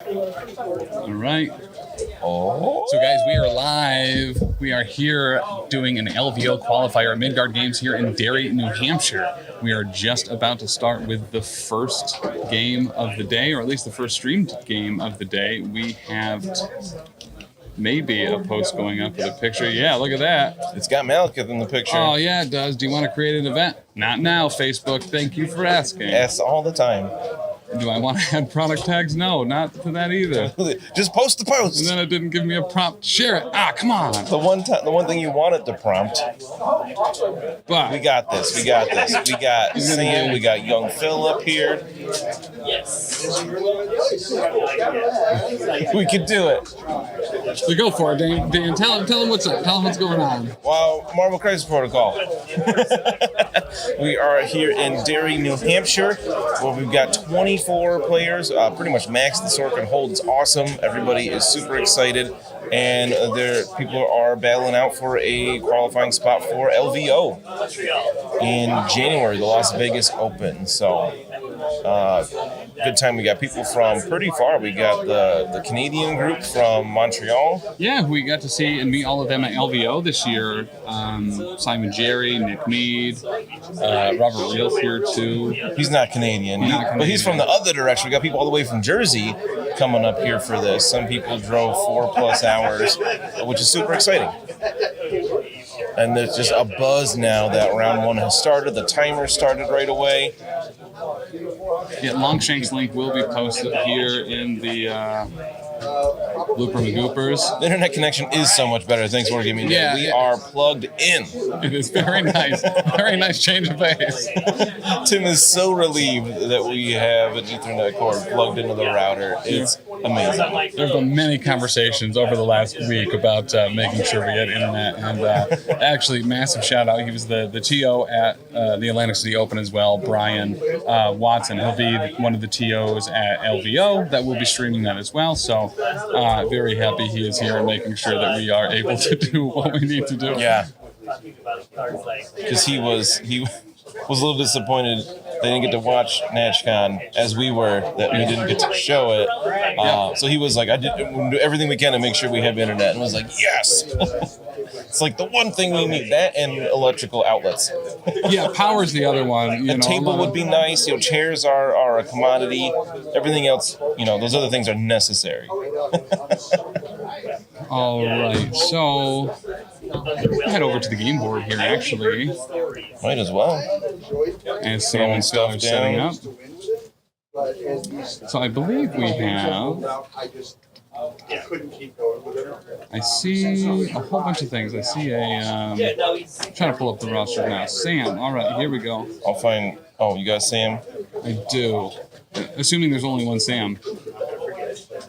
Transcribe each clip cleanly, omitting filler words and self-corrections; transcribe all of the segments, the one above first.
All right. Oh. So, guys, we are live. We are here doing an LVO qualifier at Midgard Games here in Derry, New Hampshire. We are just about to start with the first game of the day, or at least the first streamed game of the day. We have maybe a post going up with a picture. Yeah, look at that. It's got Malekith in the picture. Oh, yeah, it does. Do you want to create an event? Not now, Facebook. Thank you for asking. Yes, all the time. Do I want to add product tags? No, not to that either. Just post the post. And then it didn't give me a prompt. Share it. Ah, come on. The one thing you wanted to prompt. But we got this. We got Sam. We got young Phil up here. Yes. We could do it. So go for it, Dan. Tell him what's up. Tell him what's going on. Well, Marvel Crisis Protocol. We are here in Derry, New Hampshire, where we've got 24 players, pretty much max the sword can hold. It's awesome. Everybody is super excited, and people are battling out for a qualifying spot for LVO in January, the Las Vegas Open. So, good time. We got people from pretty far. We got the Canadian group from Montreal. Yeah, we got to see and meet all of them at LVO this year. Simon Jerry, Nick Mead, Robert Reels here too. He's not Canadian, but he's from the other direction. We got people all the way from Jersey coming up here for this. Some people drove 4+ hours, which is super exciting. And there's just a buzz now that round one has started. The timer started right away. Yeah, Longshank's link will be posted here in the Looper McGoopers. The internet connection is so much better. Thanks for giving me that. We are plugged in. It is very nice. Very nice change of pace. Tim is so relieved that we have an Ethernet cord plugged into the router. It's amazing. There's been many conversations over the last week about making sure we had internet. And actually, massive shout out. He was the TO at the Atlantic City Open as well, Brian Watson. He'll be one of the TOs at LVO that will be streaming that as well. So very happy he is here and making sure that we are able to do what we need to do. Yeah. Because he was a little disappointed they didn't get to watch NatchCon as we were, that we didn't get to show it. So he was like, we'll do everything we can to make sure we have internet. And I was like, yes! It's like the one thing we need, that and electrical outlets. Yeah, power's the other one. A table would be nice. Chairs are a commodity. Everything else, those other things are necessary. All right, so head over to the game board here, actually. Might as well. And Sam and Phil are setting up. So I believe we have... I see a whole bunch of things. I see I'm trying to pull up the roster now. Sam, all right, here we go. I'll find... Oh, you got Sam? I do. Assuming there's only one Sam.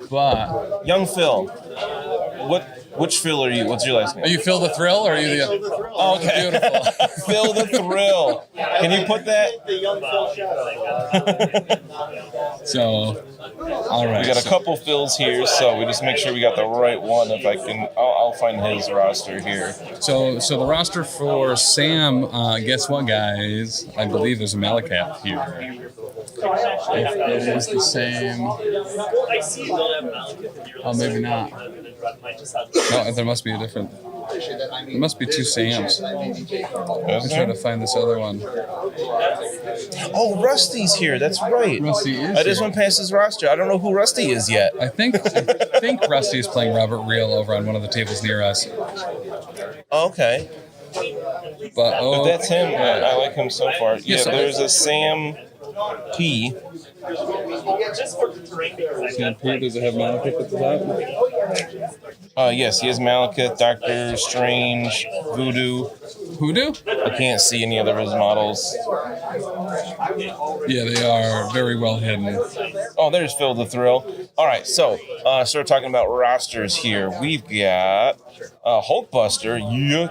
But... Young Phil. Which Phil are you? What's your last name? Are you Phil the Thrill, or are you the... Oh, okay. Beautiful. Phil the Thrill. Can you put that? The young Phil shadow. So, all right. We got a couple Phils here, so we just make sure we got the right one. If I can, I'll find his roster here. So the roster for Sam, guess what, guys? I believe there's a Malekith here. If it is the same... I see you don't have Malekith in your list. Oh, maybe not. No, there must be a different... There must be two Sams. I'm trying to find this other one. Oh, Rusty's here. That's right. Rusty is I just went past his roster. I don't know who Rusty is yet. I think Rusty is playing Robert Reel over on one of the tables near us. Okay. But if that's him, I like him so far. Yes, yeah, there's a Sam P. Sam P. Does it have Malekith at the top? Yes, he has Malekith, Doctor Strange, Voodoo. Voodoo? I can't see any other of his models. Yeah, they are very well hidden. Oh, there's Phil the Thrill. All right, so start talking about rosters here. We've got Hulkbuster. Yeah.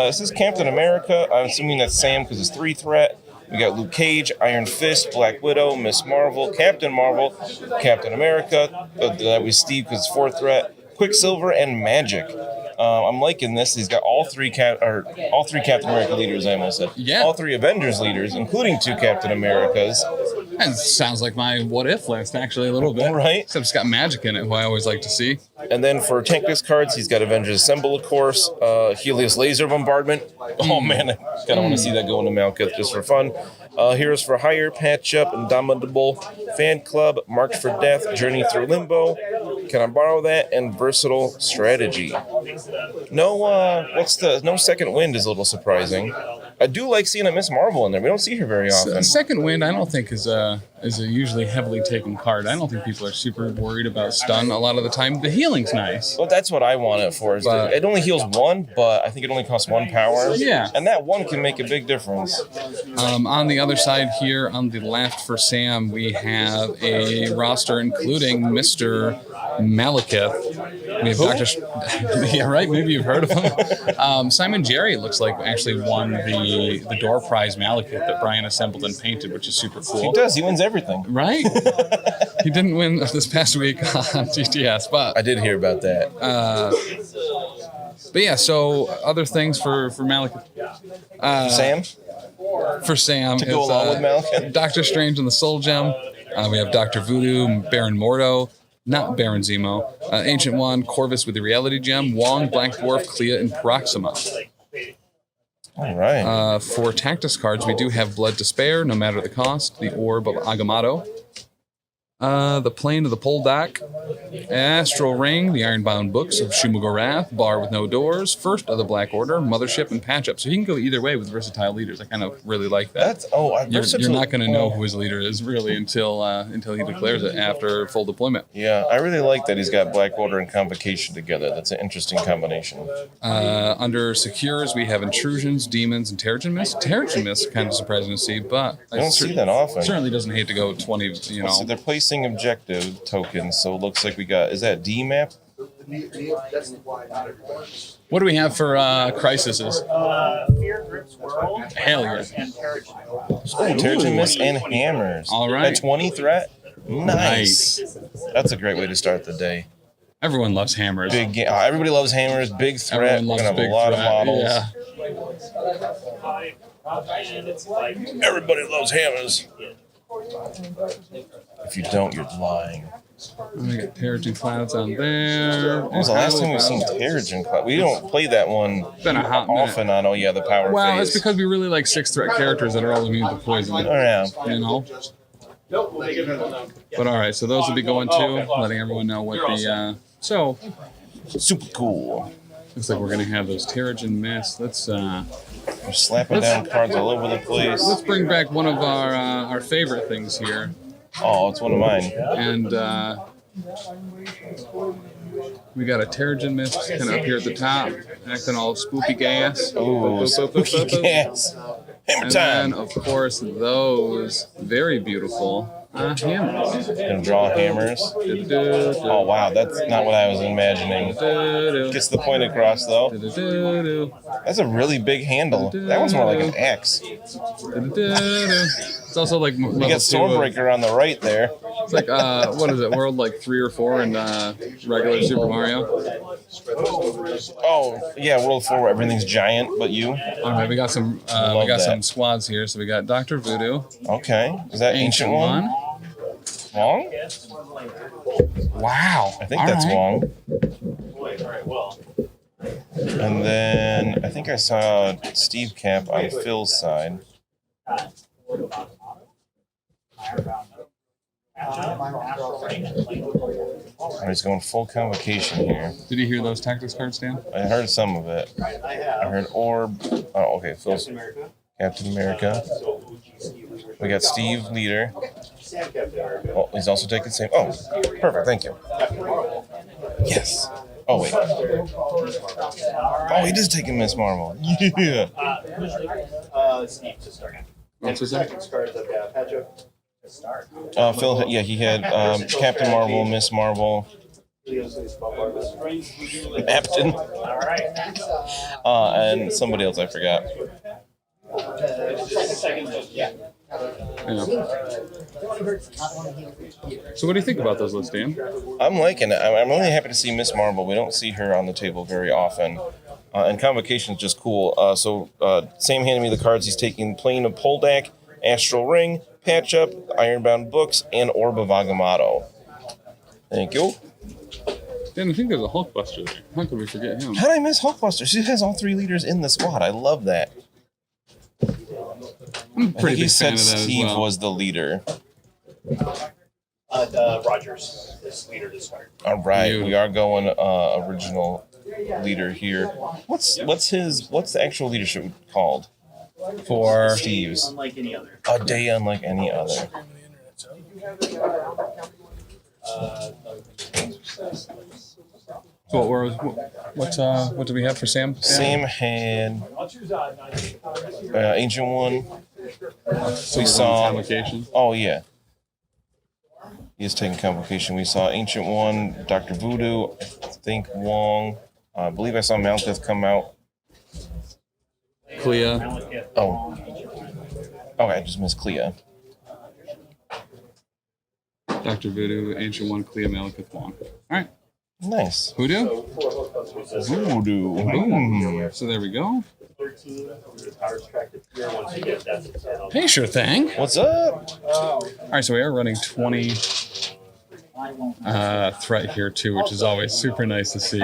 This is Captain America. I'm assuming that's Sam because it's 3-threat. We got Luke Cage, Iron Fist, Black Widow, Miss Marvel, Captain America. That was Steve because it's 4-threat. Quicksilver and Magic. I'm liking this. He's got all three Captain America leaders. I almost said. Yeah. All 3 Avengers leaders, including 2 Captain Americas. That sounds like my what if list, actually, a little bit. Right. Except it's got magic in it, who I always like to see. And then for Tankless cards, he's got Avengers Assemble, of course, Helios Laser Bombardment. Oh, man, I kind of want to see that go into Malekith just for fun. Heroes for Hire, Patch Up, Indomitable, Fan Club, Marked for Death, Journey Through Limbo. Can I borrow that? And Versatile Strategy. No Second Wind is a little surprising. I do like seeing a Miss Marvel in there. We don't see her very often. Second Wind, I don't think is a usually heavily taken card. I don't think people are super worried about stun a lot of the time. The healing's nice. Well, that's what I want it for. It only heals 1, but I think it only costs 1 power. Yeah. And that 1 can make a big difference. On the other side here, on the left for Sam, we have a roster including Mr. Malekith. We have Dr. Yeah, right? Maybe you've heard of him. Simon Jerry looks like actually won the Dwarf Prize Malekith that Brian assembled and painted, which is super cool. He does. He wins everything. Right? He didn't win this past week on GTS, but I did hear about that. But yeah, so other things for Malekith. Sam? For Sam. To go along with Malekith? Doctor Strange and the Soul Gem. We have Dr. Voodoo, Baron Mordo. Not Baron Zemo. Ancient One, Corvus with the Reality Gem, Wong, Black Dwarf, Clea, and Proxima. All right. For Tactus cards, we do have Blood to Spare, no matter the cost, the Orb of Agamatto, the Plane of the Pohldahk, Astral Ring, the Ironbound Books of Shuma-Gorath, Bar with No Doors, First of the Black Order, Mothership, and Patch Up. So he can go either way with versatile leaders. I kind of really like that. You're not going to know who his leader is really until he declares it after full deployment. Yeah, I really like that he's got Black Order and Convocation together. That's an interesting combination. Under Secures, we have Intrusions, Demons, and Terrigen Mist. Terrigen Mist kind of surprising to see, but I don't see that often. Certainly doesn't hate to go 20, So they're placing objective tokens, so it looks like we got, is that D map? What do we have for Crises? Fear Grips World. Hell yeah. And Terrigen. Terrigen Mist and Hammers. All right. At 20 threat? Nice. That's a great way to start the day. Everyone loves Hammers. Big game. Everybody loves Hammers. Big threat. We're going to have a lot of models. Yeah. Everybody loves Hammers. If you don't, you're lying. We got Terrigen Clouds on there. When was the last time we've seen Terrigen Cloud? We don't play that one Been a hot minute. often on, the power Well, phase. it's because we really like 6-threat characters that are all immune to poison. Oh, yeah. You know? But all right, so those will be going to, letting everyone know what the... So, Super cool. looks like we're going to have those Terrigen Mist. We're slapping down cards all over the place. Let's bring back one of our favorite things here. Oh, it's one of mine. And we got a Terrigen Mist kind of up here at the top, acting all spoopy gas. Ooh, spooky gas. Hammer And time. then, of course, those very beautiful hammers. Gonna draw hammers. Oh, wow, that's not what I was imagining. Gets the point across, though. That's a really big handle. That one's more like an axe. It's also like You got Stormbreaker on the right there. It's like what is it? World like 3 or 4 in regular Super Mario. Oh, yeah, World 4 where everything's giant but you. All right, we got some some squads here. So we got Dr. Voodoo, Okay. Is that Ancient One? Wong? Wow. I think that's Wong. Well. And then I think I saw Steve Cap on Phil's side. He's going full Convocation here. Did you hear those tactics cards, Dan? I heard some of it. I heard Orb. Oh, okay. Phil's Captain America. We got Steve, leader. Oh, he's also taking same. Oh, perfect. Thank you. Yes. Oh, wait. Oh, he is taking Miss Marvel. Yeah. Steve to start. What's his name? Phil, yeah, he had Captain Marvel, Miss Marvel, Captain, and somebody else I forgot. Yeah. So what do you think about those lists, Dan? I'm liking it. I'm really happy to see Miss Marvel. We don't see her on the table very often. And Convocation is just cool. So Sam handed me the cards. He's taking Plane of Pohldahk, Astral Ring, Patch-Up, Ironbound Books, and Orb of Agamatto. Thank you. Dan, I think there's a Hulkbuster there. How could we forget him? How did I miss Hulkbuster? She has all 3 leaders in the squad. I love that. I'm a I pretty think he big fan said of that as Steve well. was the leader. Rogers, this leader discard. All right, we are going original leader here. What's the actual leadership called? For Steve's. Unlike any other. A day unlike any other. so what do we have for Sam? Sam had Ancient One. So We saw. Convocation. Oh yeah. He is taking Convocation. We saw Ancient One, Dr. Voodoo, I think Wong. I believe I saw Malekith come out. Clea. Oh, I just missed Clea. Dr. Voodoo, Ancient One, Clea, Malekith, Wong. All right. Nice. Voodoo? Voodoo. Boom. So there we go. 13, the power track to tier. Once you get that to 10. Hey, sure thing. What's up? All right, so we are running 20 threat here too, which is always super nice to see.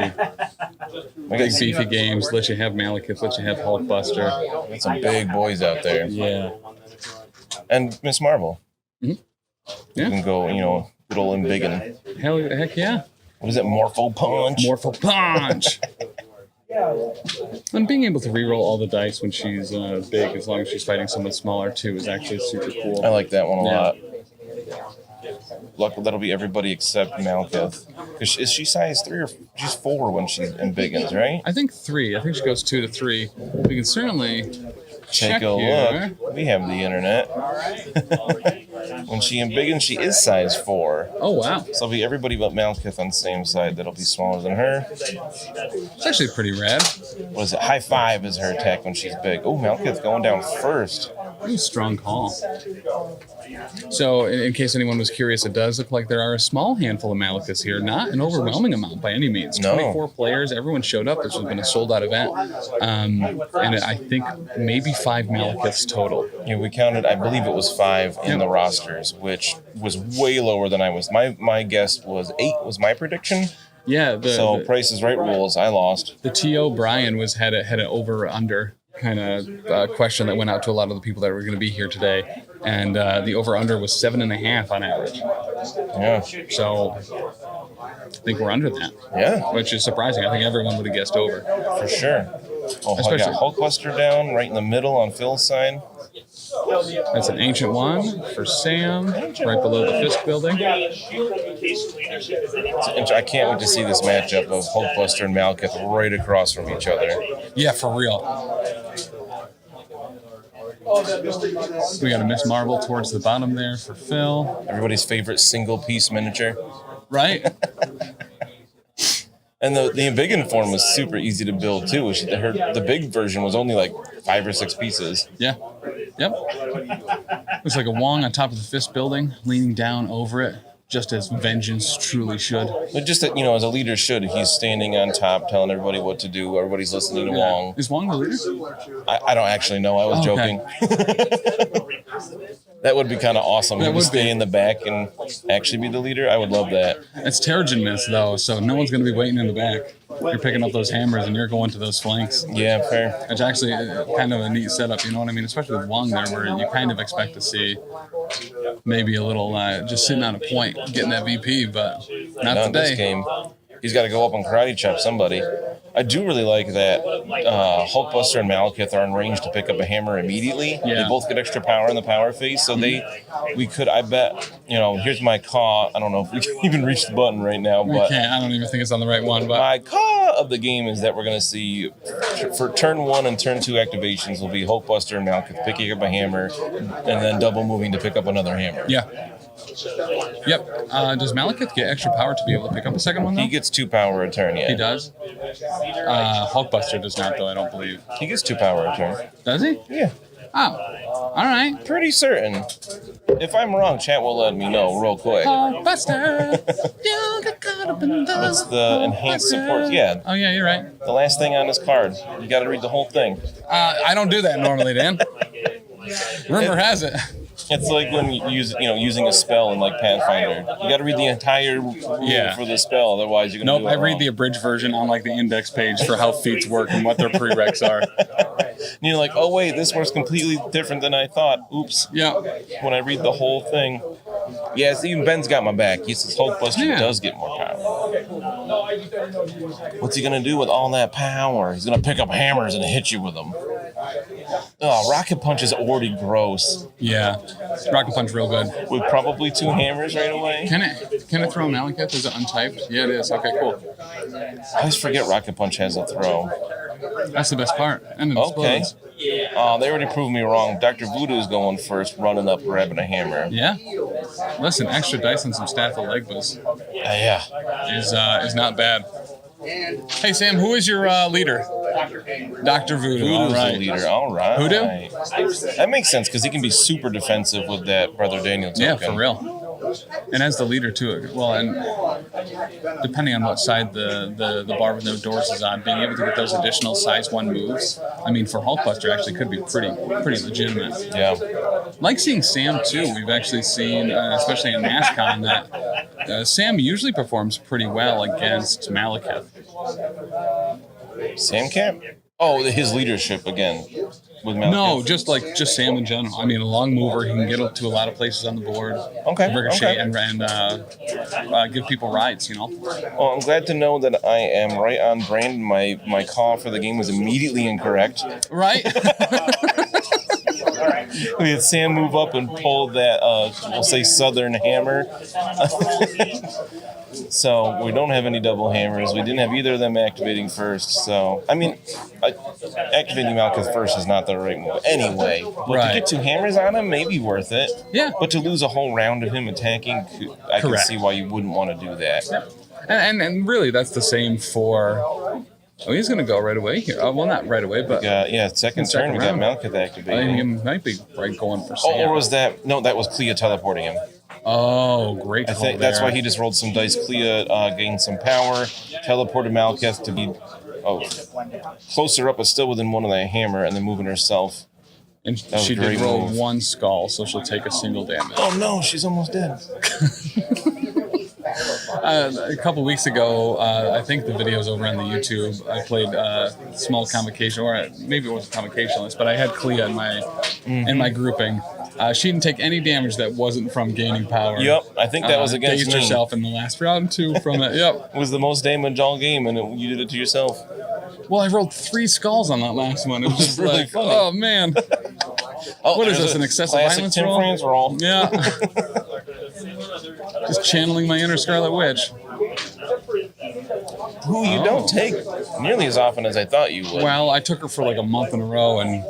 Big beefy games, let you have Malekith, let you have Hulkbuster. Got some big boys out there. Yeah. And Miss Marvel. Yeah. You can go, good old and big and Heck yeah. what is it? Morpho Punch. Morpho Punch. And being able to reroll all the dice when she's big, as long as she's fighting someone smaller too, is actually super cool. I like that one a Yeah. lot. Luckily, that'll be everybody except Malekith. Because is she size 3 or she's 4 when she's in biggins, right? I think 3. I think she goes 2 to 3. We can certainly check Take a here. look. We have the internet. When she in biggins, she is size 4. Oh wow, So it'll be everybody but Malekith on the same side that'll be smaller than her. it's actually pretty rad. What is it? High 5 is her attack when she's big. Oh, Malekith going down first. Ooh, strong call. So, in case anyone was curious, it does look like there are a small handful of Malekiths here. Not an overwhelming amount by any means. No. 24 players. Everyone showed up. This has been a sold-out event. And I think maybe 5 Malekiths total. Yeah, we counted, I believe it was 5 in the rosters, which was way lower than I was. My guess was 8 was my prediction. Yeah. So The Price is Right rules, I lost. T.O. Brian had an over-under kind of question that went out to a lot of the people that were going to be here today. And the over-under was 7.5 on average. Yeah. So I think we're under that, Yeah, which is surprising. I think everyone would have guessed over. for sure. Oh, I Especially- got Hulkbuster down right in the middle on Phil's side. That's an Ancient One for Sam, right below the Fisk building. And I can't wait to see this matchup of Hulkbuster and Malekith right across from each other. Yeah, for real. We got a Miss Marvel towards the bottom there for Phil. Everybody's favorite single-piece miniature. Right? And the Embiggen form was super easy to build too. The big version was only like 5 or 6 pieces. Yeah. Yep. Looks like a Wong on top of the Fisk building, leaning down over it, just as vengeance truly should. But just that, as a leader should, he's standing on top, telling everybody what to do. Everybody's listening to Wong. Is Wong the leader? I don't actually know. I was Okay. joking. That would be kind of awesome. He That would would stay be. in the back and actually be the leader. I would love that. It's Terrigen Mist, though, so no one's going to be waiting in the back. You're picking up those hammers and you're going to those flanks. Yeah, fair. It's actually kind of a neat setup, you know what I mean? Especially with Wong there, where you kind of expect to see maybe a little just sitting on a point, getting that VP, but not Not in this today. game. He's got to go up and karate chop somebody. I do really like that Hulkbuster and Malekith are in range to pick up a hammer immediately. Yeah. They both get extra power in the power phase, so I bet, here's my caw. I don't know if we can even reach the button right now, We but can't. I don't even think it's on the right one, but my caw of the game is that we're going to see, for turn 1 and turn 2 activations, will be Hulkbuster and Malekith picking up a hammer and then double moving to pick up another hammer. yeah. Yep. Does Malekith get extra power to be able to pick up a second one, though? He gets 2 power a turn, yeah. He does? Hulkbuster does not, though, I don't believe. He gets 2 power a turn. Does he? Yeah. Oh. All right. Pretty certain. If I'm wrong, chat will let me know real quick. Hulkbuster. You get caught up in the It's the enhanced support. Yeah, Oh, yeah, you're right. the last thing on this card. You got to read the whole thing. I don't do that normally, Dan. Rumor has it. It's like when you use, using a spell in like Pathfinder. You got to read the entire rule for the spell, otherwise you're gonna. Nope, I read the abridged version on like the index page for how feats work and what their prereqs are. And you're like, oh wait, this works completely different than I thought. Oops. Yeah. When I read the whole thing. Yes, even Ben's got my back. He says Hulkbuster does get more power. What's he gonna do with all that power? He's gonna pick up hammers and hit you with them. Oh, Rocket Punch is already gross. Yeah. Rocket Punch real good. With probably 2 hammers right away. Can it throw Malekith? Is it untyped? Yeah, it is. Okay, cool. I always forget Rocket Punch has a throw. That's the best part. And it explodes. They already proved me wrong. Dr. Voodoo is going first, running up, grabbing a hammer. Yeah. Listen, extra dice and some Staff of Legbus is not bad. Hey Sam, who is your leader? Dr. Voodoo. Voodoo's the leader. All right. Voodoo? That makes sense because he can be super defensive with that Brother Daniel token. Yeah, for real. And as the leader too. Well, and depending on what side the bar with no doors is on, being able to get those additional size 1 moves, I mean, for Hulkbuster actually could be pretty legitimate. Yeah. Like seeing Sam too. We've actually seen, especially in NASCON, that Sam usually performs pretty well against Malekith. Sam Camp? Oh, his leadership again with Malekith. No, just Sam in general. I mean, a long mover, he can get to a lot of places on the board. Okay. Ricochet and give people rides, Well, I'm glad to know that I am right on brand. My call for the game was immediately incorrect. Right? We had Sam move up and pull that, we'll say, Southern Hammer. So we don't have any double hammers. We didn't have either of them activating first. So, I mean, activating Malekith first is not the right move anyway. But to get 2 hammers on him, maybe worth it. Yeah. But to lose a whole round of him attacking, I can see why you wouldn't want to do that. And really, that's the same for... Oh, he's going to go right away here. Well, not right away, but... second turn, we got Malekith activating. I think he might be going for Sam. Or was that... No, that was Clea teleporting him. Oh, great call. I think that's why he just rolled some dice. Clea gained some power, teleported Malekith to be closer up, but still within 1 of the hammer, and then moving herself. And she did roll 1 skull, so she'll take a single damage. Oh no, she's almost dead. A couple weeks ago, I think the video's over on the YouTube. I played small convocation, or maybe it was a convocationalist, but I had Clea in my grouping. She didn't take any damage that wasn't from gaining power. Yep, I think that was against me. Herself in the last round too from it. Yep, it was the most damage all game, and you did it to yourself. Well, I rolled 3 skulls on that last one. It was just really like, funny. Oh man. What is this? An excessive violence roll? Yeah. Just channeling my inner Scarlet Witch. Who you don't take nearly as often as I thought you would. Well, I took her for like a month in a row, and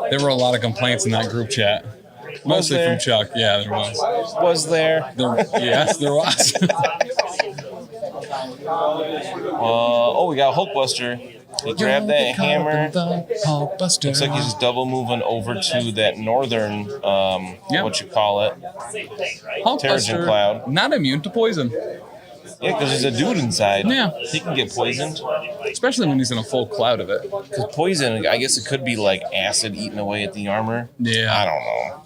there were a lot of complaints in that group chat. Mostly from Chuck. Yeah, there was. Was there? Yes, there was. We got Hulkbuster. He grabbed that hammer. Hulkbuster. Looks like he's just double moving over to that northern, what you call it, Terrigen Cloud. Not immune to poison. Yeah, because there's a dude inside. Yeah. He can get poisoned. Especially when he's in a full cloud of it. Because poison, I guess it could be like acid eating away at the armor. Yeah. I don't know.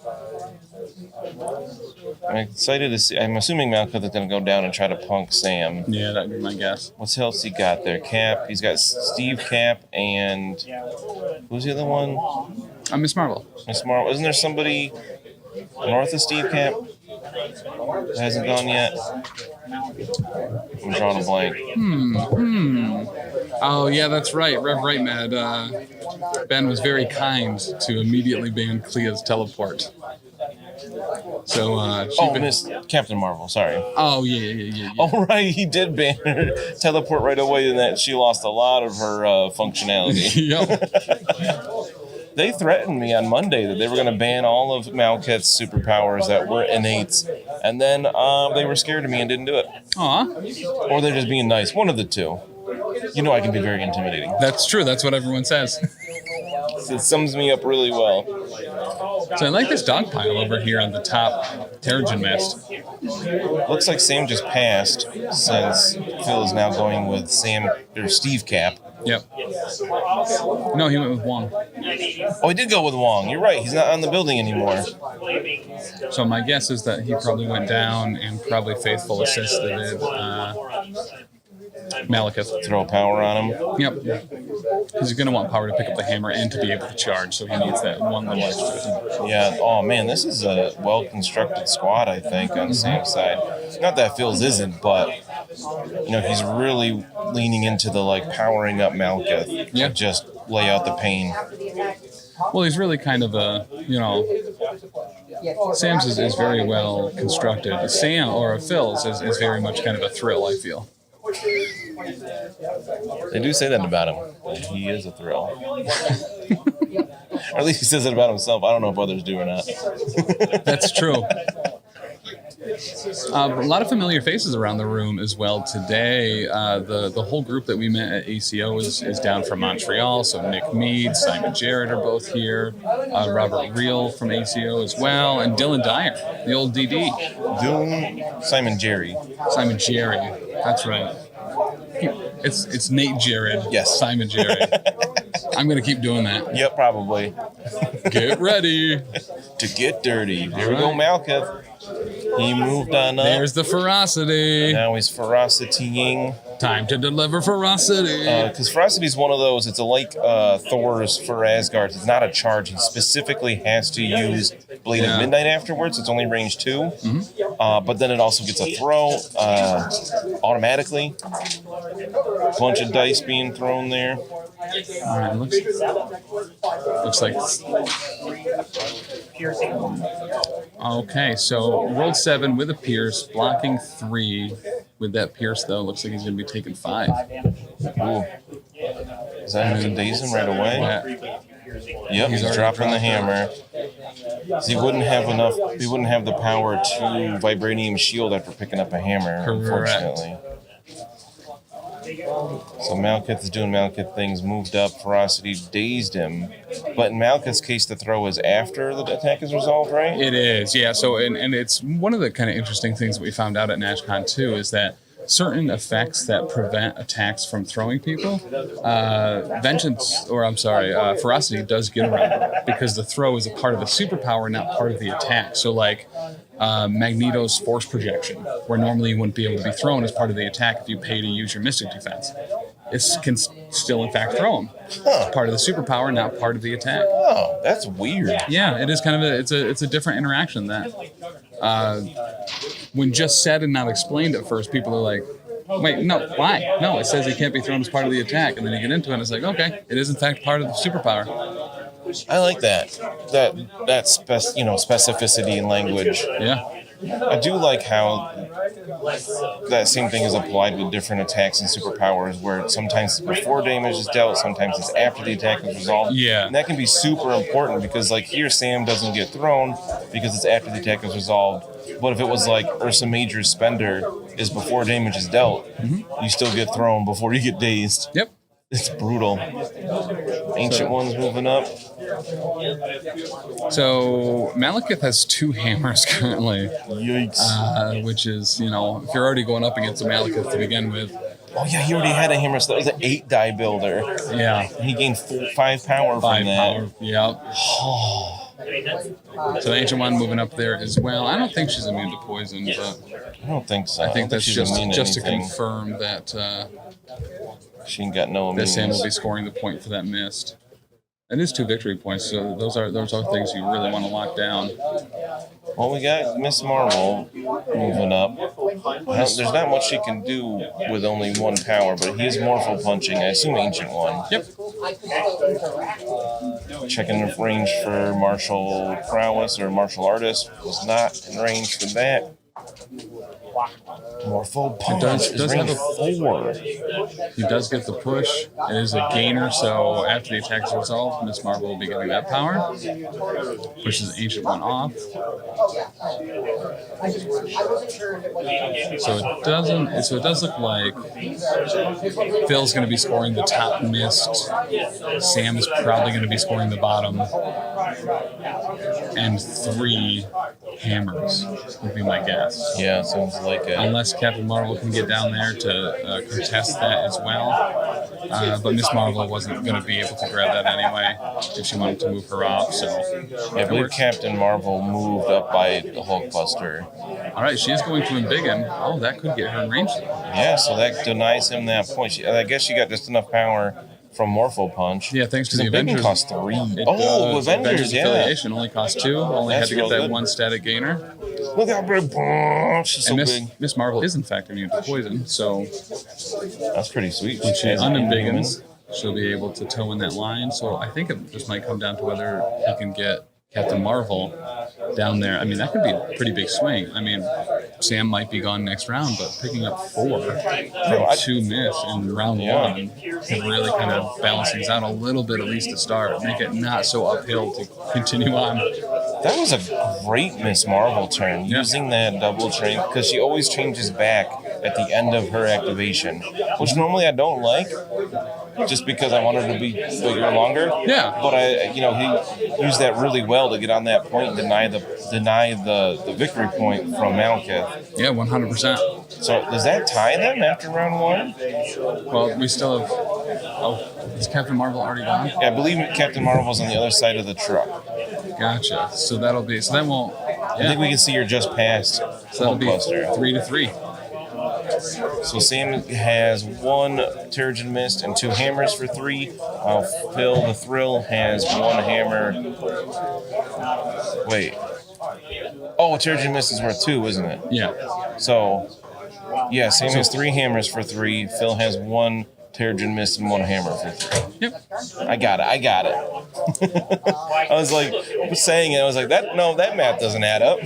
I'm excited to see. I'm assuming Malekith is going to go down and try to punk Sam. Yeah, that'd be my guess. What else he got there? Cap. He's got Steve Cap and who's the other one? Miss Marvel. Miss Marvel. Isn't there somebody north of Steve Cap that hasn't gone yet? I'm drawing a blank. Oh yeah, that's right. Rev Right Mad. Ben was very kind to immediately ban Clea's teleport. So Miss Captain Marvel, sorry. Oh yeah. Oh right, he did ban her teleport right away, and that she lost a lot of her functionality. Yep. They threatened me on Monday that they were going to ban all of Malekith's superpowers that were innate, and then they were scared of me and didn't do it. Aw. Or they're just being nice. One of the two. You know I can be very intimidating. That's true. That's what everyone says. It sums me up really well. So I like this dog pile over here on the top Terrigen Mist. Looks like Sam just passed since Phil is now going with Steve Cap. Yep. No, he went with Wong. Oh, he did go with Wong. You're right. He's not on the building anymore. So my guess is that he probably went down and probably Faithful assisted Malekith. Throw power on him. Yep. Because he's going to want power to pick up the hammer and to be able to charge, so he needs that one little extra. Yeah. Oh man, this is a well-constructed squad, I think, on Sam's side. Not that Phil's isn't, but he's really leaning into the powering up Malekith to just lay out the pain. Well, he's really kind of a Sam's is very well constructed. Phil's is very much kind of a thrill, I feel. They do say that about him. He is a thrill. Or at least he says it about himself. I don't know if others do or not. That's true. A lot of familiar faces around the room as well today. The whole group that we met at ACO is down from Montreal. So Nick Mead, Simon Jarrett are both here. Robert Reel from ACO as well. And Dylan Dyer, the old DD. Simon Jerry. Simon Jerry. That's right. It's Nate Jared. Yes. Simon Jared. I'm going to keep doing that. Yep, probably. Get ready. To get dirty. Here we go, Malekith. He moved on up. There's the ferocity. Now he's ferocitying. Time to deliver ferocity. Because ferocity is one of those, it's like Thor's for Asgard. It's not a charge. He specifically has to use Blade of Midnight afterwards. It's only range 2. Mm-hmm. But then it also gets a throw automatically. Bunch of dice being thrown there. All right, looks like. Okay, so rolled 7 with a pierce, blocking 3 with that pierce though. Looks like he's going to be taking 5. Ooh. Is that going to daze him right away? Yeah. Yep, he's dropping the hammer. He wouldn't have enough. He wouldn't have the power to vibranium shield after picking up a hammer. Unfortunately. So Malekith is doing Malekith things, moved up, ferocity, dazed him. But in Malekith's case, the throw is after the attack is resolved, right? It is, yeah. So, and it's one of the kind of interesting things that we found out at NashCon too is that certain effects that prevent attacks from throwing people, ferocity does get around because the throw is a part of the superpower, not part of the attack. So like Magneto's force projection, where normally you wouldn't be able to be thrown as part of the attack if you pay to use your mystic defense. It can still, in fact, throw him. It's part of the superpower, not part of the attack. Oh, that's weird. Yeah, it is kind of it's a different interaction that when just said and not explained at first, people are like, wait, no, why? No, it says he can't be thrown as part of the attack, and then you get into it, and it's like, okay, it is in fact part of the superpower. I like that specificity in language. Yeah. I do like how that same thing is applied with different attacks and superpowers, where sometimes it's before damage is dealt, sometimes it's after the attack is resolved. Yeah. And that can be super important because, like, here Sam doesn't get thrown because it's after the attack is resolved. But if it was like Ursa Major's Spender is before damage is dealt, you still get thrown before you get dazed. Yep. It's brutal. Ancient One's moving up. So Malekith has 2 hammers currently. Yikes. Which is, if you're already going up against a Malekith to begin with. Oh yeah, he already had a hammer, so that was an 8-die builder. Yeah. He gained 5 power from that. 5 power, yeah. So the Ancient One moving up there as well. I don't think she's immune to poison, but I don't think so. I think that's just to confirm that she ain't got no immunity. That Sam will be scoring the point for that mist. It is 2 victory points, so those are things you really want to lock down. Well, we got Miss Marvel moving up. There's not much she can do with only 1 power, but he is morpho punching. I assume Ancient One. Yep. Checking the range for martial prowess or martial artist. Was not in range for that. Morpho punch does have a 4. He does get the push. It is a gainer, so after the attack is resolved, Miss Marvel will be getting that power. Pushes Ancient One off. So it does look like Phil's going to be scoring the top mist. Sam is probably going to be scoring the bottom. And 3 hammers would be my guess. Yeah, sounds like it. Unless Captain Marvel can get down there to contest that as well. But Miss Marvel wasn't going to be able to grab that anyway if she wanted to move her off. So I believe Captain Marvel moved up by the Hulkbuster. All right, she is going to embiggen. Oh, that could get her in range. Yeah, so that denies him that point. I guess she got just enough power from Morpho Punch. Yeah, thanks to the Avengers. Costs 3. Avengers, yeah. Affiliation only cost 2. Only had to get that good. 1 static gainer. Look how big. She's so big. Miss Marvel is in fact immune to poison, so that's pretty sweet. when she unembiggens, she'll be able to toe in that line. So I think it just might come down to whether he can get Captain Marvel down there. I mean, that could be a pretty big swing. I mean, Sam might be gone next round, but picking up 4 from 2 miss in round 1 can really kind of balance things out a little bit, at least to start. Make it not so uphill to continue on. That was a great Miss Marvel turn, using that double train, because she always changes back at the end of her activation, which normally I don't like, just because I want her to be bigger longer. Yeah. But he used that really well to get on that point and deny the victory point from Malekith. Yeah, 100%. So does that tie them after round 1? Well, we still have. Oh, is Captain Marvel already gone? Yeah, I believe Captain Marvel's on the other side of the truck. Gotcha. So that'll be. So that won't. Yeah. I think we can see her just past So that'll be Hulkbuster. 3-3. So Sam has 1 Terrigen Mist and 2 hammers for 3, while Phil the Thrill has 1 hammer. Wait. Oh, Terrigen Mist is worth 2, isn't it? Yeah. So, yeah, Sam has 3 hammers for 3. Phil has 1 Terrigen Mist and 1 hammer for 3. Yep. I got it. I was like, saying it, I was like, that math doesn't add up.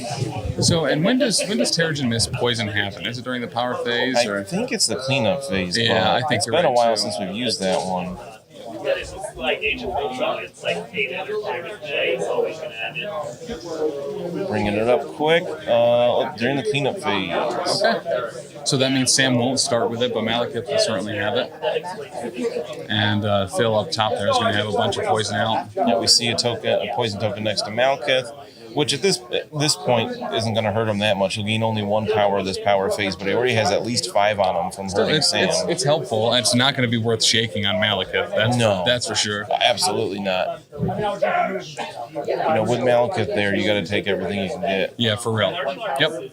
So, and when does Terrigen Mist poison happen? Is it during the power phase? I think it's the cleanup phase. Yeah, I think it's you're been a right, while too. since we've used that one. It's like Age of Ultron. It's like 8 entertainment day. It's always going to add in. Bringing it up quick during the cleanup phase. Okay. So that means Sam won't start with it, but Malekith will certainly have it. And Phil up top there is going to have a bunch of poison out. Yeah, we see a poison token next to Malekith, which at this point isn't going to hurt him that much. He'll gain only 1 power this power phase, but he already has at least 5 on him from hurting Sam. It's helpful. It's not going to be worth shaking on Malekith. That's for sure. Absolutely not. With Malekith there, you got to take everything you can get. Yeah, for real. Yep.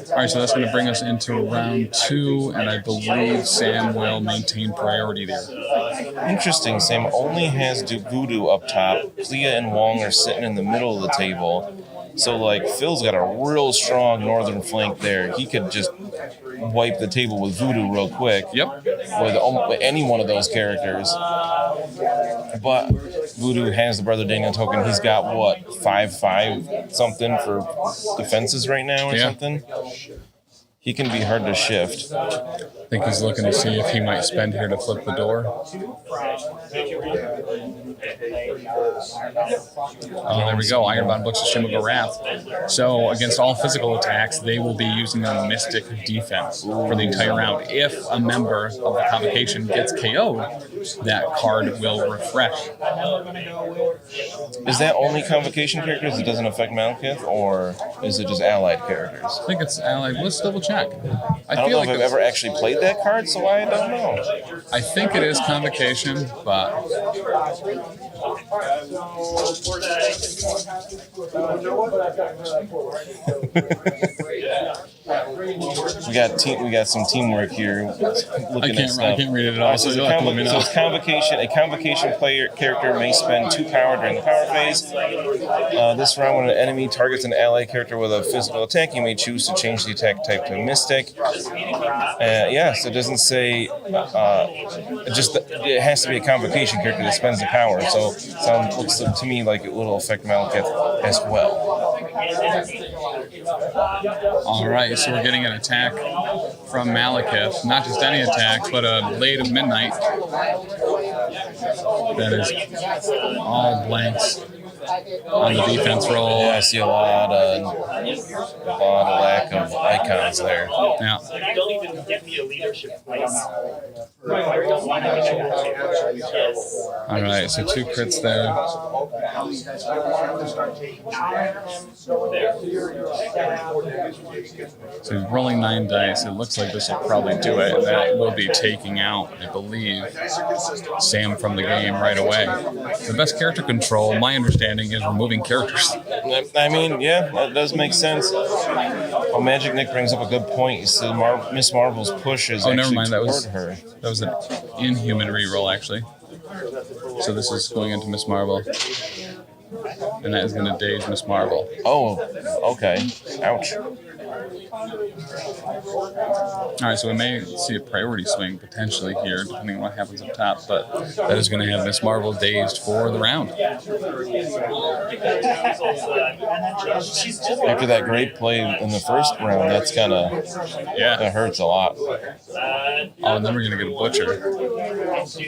All right, so that's going to bring us into round 2, and I believe Sam will maintain priority there. Interesting. Sam only has Voodoo up top. Clea and Wong are sitting in the middle of the table. So, Phil's got a real strong northern flank there. He could just wipe the table with Voodoo real quick. Yep. With any one of those characters. But Voodoo has the Brother Daniel token. He's got, 5/5 something for defenses right now or something? He can be hard to shift. I think he's looking to see if he might spend here to flip the door. Oh, there we go. Ironbound Books of Shuma-Gorath. So against all physical attacks, they will be using a Mystic defense for the entire round. If a member of the Convocation gets KO'd, that card will refresh. Is that only Convocation characters? It doesn't affect Malekith? Or is it just allied characters? I think it's allied. Let's double check. I don't know if I've ever actually played that card, so I don't know. I think it is Convocation, but... We got some teamwork here. Looking at stuff. I can't read it at all. So it's Convocation. A Convocation player character may spend 2 power during the power phase. This round, when an enemy targets an ally character with a physical attack, you may choose to change the attack type to Mystic. So it doesn't say. It has to be a Convocation character that spends the power. So it looks to me like it will affect Malekith as well. All right, so we're getting an attack from Malekith. Not just any attack, but a Blade of Midnight. That is all blanks on the defense roll. Yeah, I see a lot of lack of icons there. Yeah. Don't even get me a leadership place. All right, so 2 crits there. So he's rolling 9 dice. It looks like this will probably do it. That will be taking out, I believe, Sam from the game right away. The best character control, my understanding, is removing characters. I mean, yeah, that does make sense. Oh, Magic Nick brings up a good point. He said Miss Marvel's push is never actually mind. That toward was her. That was an inhuman reroll, actually. So this is going into Miss Marvel. And that is going to daze Miss Marvel. Oh, okay. Ouch. All right, so we may see a priority swing potentially here, depending on what happens up top, but that is going to have Miss Marvel dazed for the round. After that great play in the first round, that's kind of, that hurts a lot. Oh, and then we're going to get a Butcher.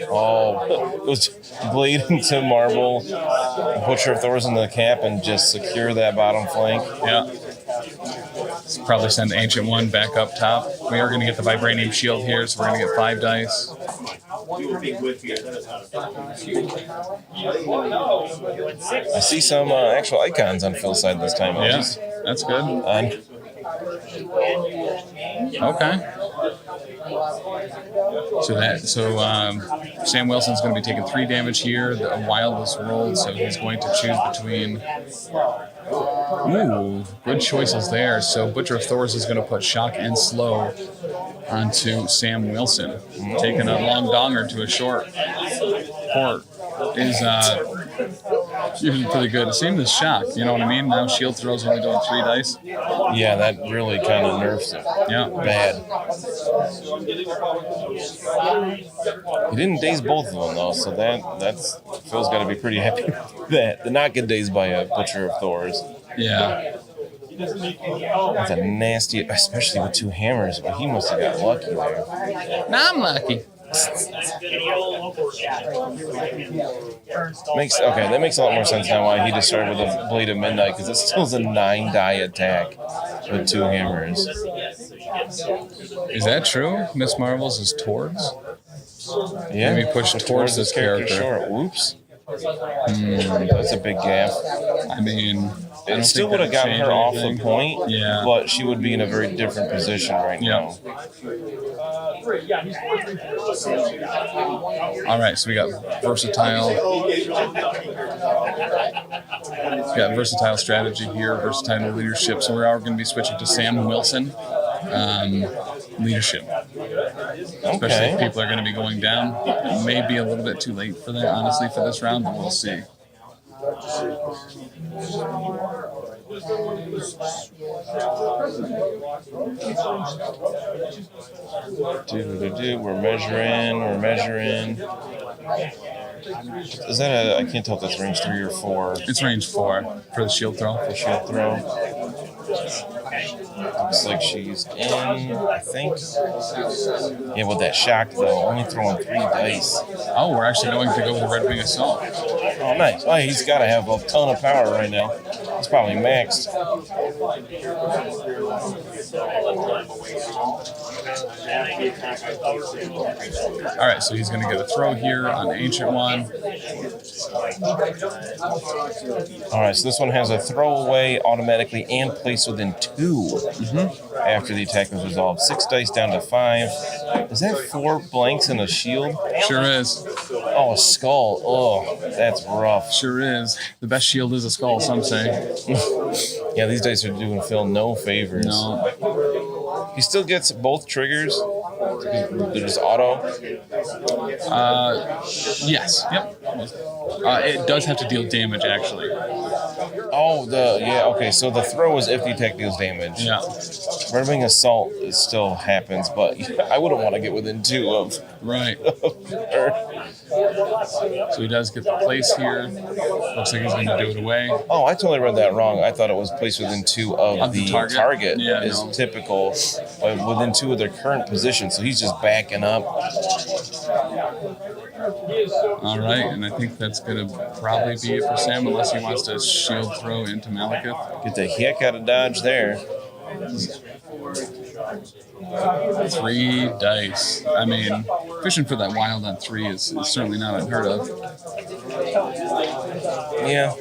Oh, it was bleed into Marvel, Butcher of Thor's in the cap, and just secure that bottom flank. Yeah. Let's probably send Ancient One back up top. We are going to get the Vibranium Shield here, so we're going to get 5 dice. I see some actual icons on Phil's side this time. Yeah, that's good. Okay. So Sam Wilson's going to be taking 3 damage here. The Wild is rolled, so he's going to choose between. Ooh, good choices there. So Butcher of Thor's is going to put Shock and Slow onto Sam Wilson. Taking a long donger to a short port is usually pretty good. Same as Shock, you know what I mean? Now Shield Throw's only doing 3 dice. Yeah, that really kind of nerfs it. Yeah. Bad. He didn't daze both of them, though, so that's Phil's got to be pretty happy with that. To not get dazed by a Butcher of Thor's. Yeah. That's a nasty, especially with 2 hammers, but he must have got lucky there. Now I'm lucky. That makes a lot more sense now why he just started with a Blade of Midnight, because it still is a 9-die attack with 2 hammers. Is that true? Miss Marvel's is towards? Yeah. Maybe push towards this character. Short. Whoops. That's a big gap. I mean, it still would have gotten her off the point, yeah, but she would be in a very different position right now. All right, so we got Versatile. We got Versatile Strategy here, Versatile Leadership. So we are going to be switching to Sam Wilson. Leadership. Especially if people are going to be going down. It may be a little bit too late for that, honestly, for this round, but we'll see. We're measuring. Is that I can't tell if that's range 3 or 4. It's range 4 for the shield throw. Looks like she's in, I think. Yeah, with that shock, though, only throwing 3 dice. Oh, we're actually going to go with the Red Wing Assault. Oh, nice. Oh, he's got to have a ton of power right now. He's probably maxed. All right, so he's going to get a throw here on Ancient One. All right, so this one has a throwaway automatically and place within 2 after the attack was resolved. 6 dice down to 5. Is that 4 blanks and a shield? Sure is. Oh, a skull. Oh, that's rough. Sure is. The best shield is a skull, some say. Yeah, these dice are doing Phil no favors. No. He still gets both triggers. They're just auto. Yes. Yep. It does have to deal damage, actually. Oh, okay. So the throw is if the attack deals damage. Yeah. Red Wing Assault still happens, but I wouldn't want to get within 2 of. Right. So he does get the place here. Looks like he's going to do it away. Oh, I totally read that wrong. I thought it was placed within 2 of the target yeah, is typical, but within 2 of their current position. So he's just backing up. All right, and I think that's going to probably be it for Sam, unless he wants to shield throw into Malekith. Get the heck out of dodge there. 3 dice. I mean, fishing for that wild on 3 is certainly not unheard of. Yeah.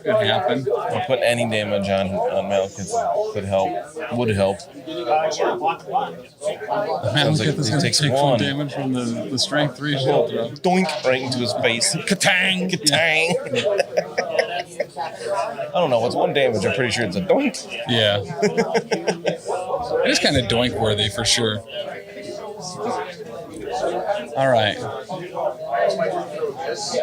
Could happen. Or put any damage on Malekith could help. Would help. Malekith is going to takes take 1 1 damage from the strength 3 shield throw. Doink right into his face. Katang! Katang! I don't know. It's 1 damage. I'm pretty sure it's a doink. Yeah. It is kind of doink worthy for sure. All right.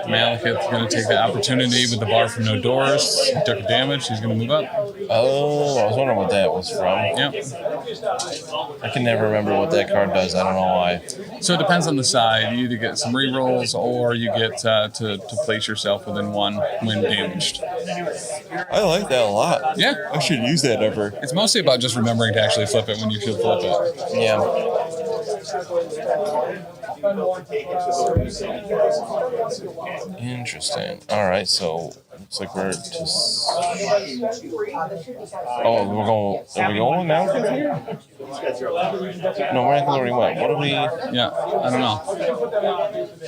Malekith's going to take the opportunity with the bar from No Doors. He took damage. He's going to move up. Oh, I was wondering what that was from. Yep. I can never remember what that card does. I don't know why. So it depends on the side. You either get some rerolls or you get to place yourself within 1 when damaged. I like that a lot. Yeah. I should use that ever. It's mostly about just remembering to actually flip it when you should flip it. Yeah. Interesting. All right, so looks like we're just. Oh, we're going. Are we going now? No, we're not going what? What are we? Yeah, I don't know.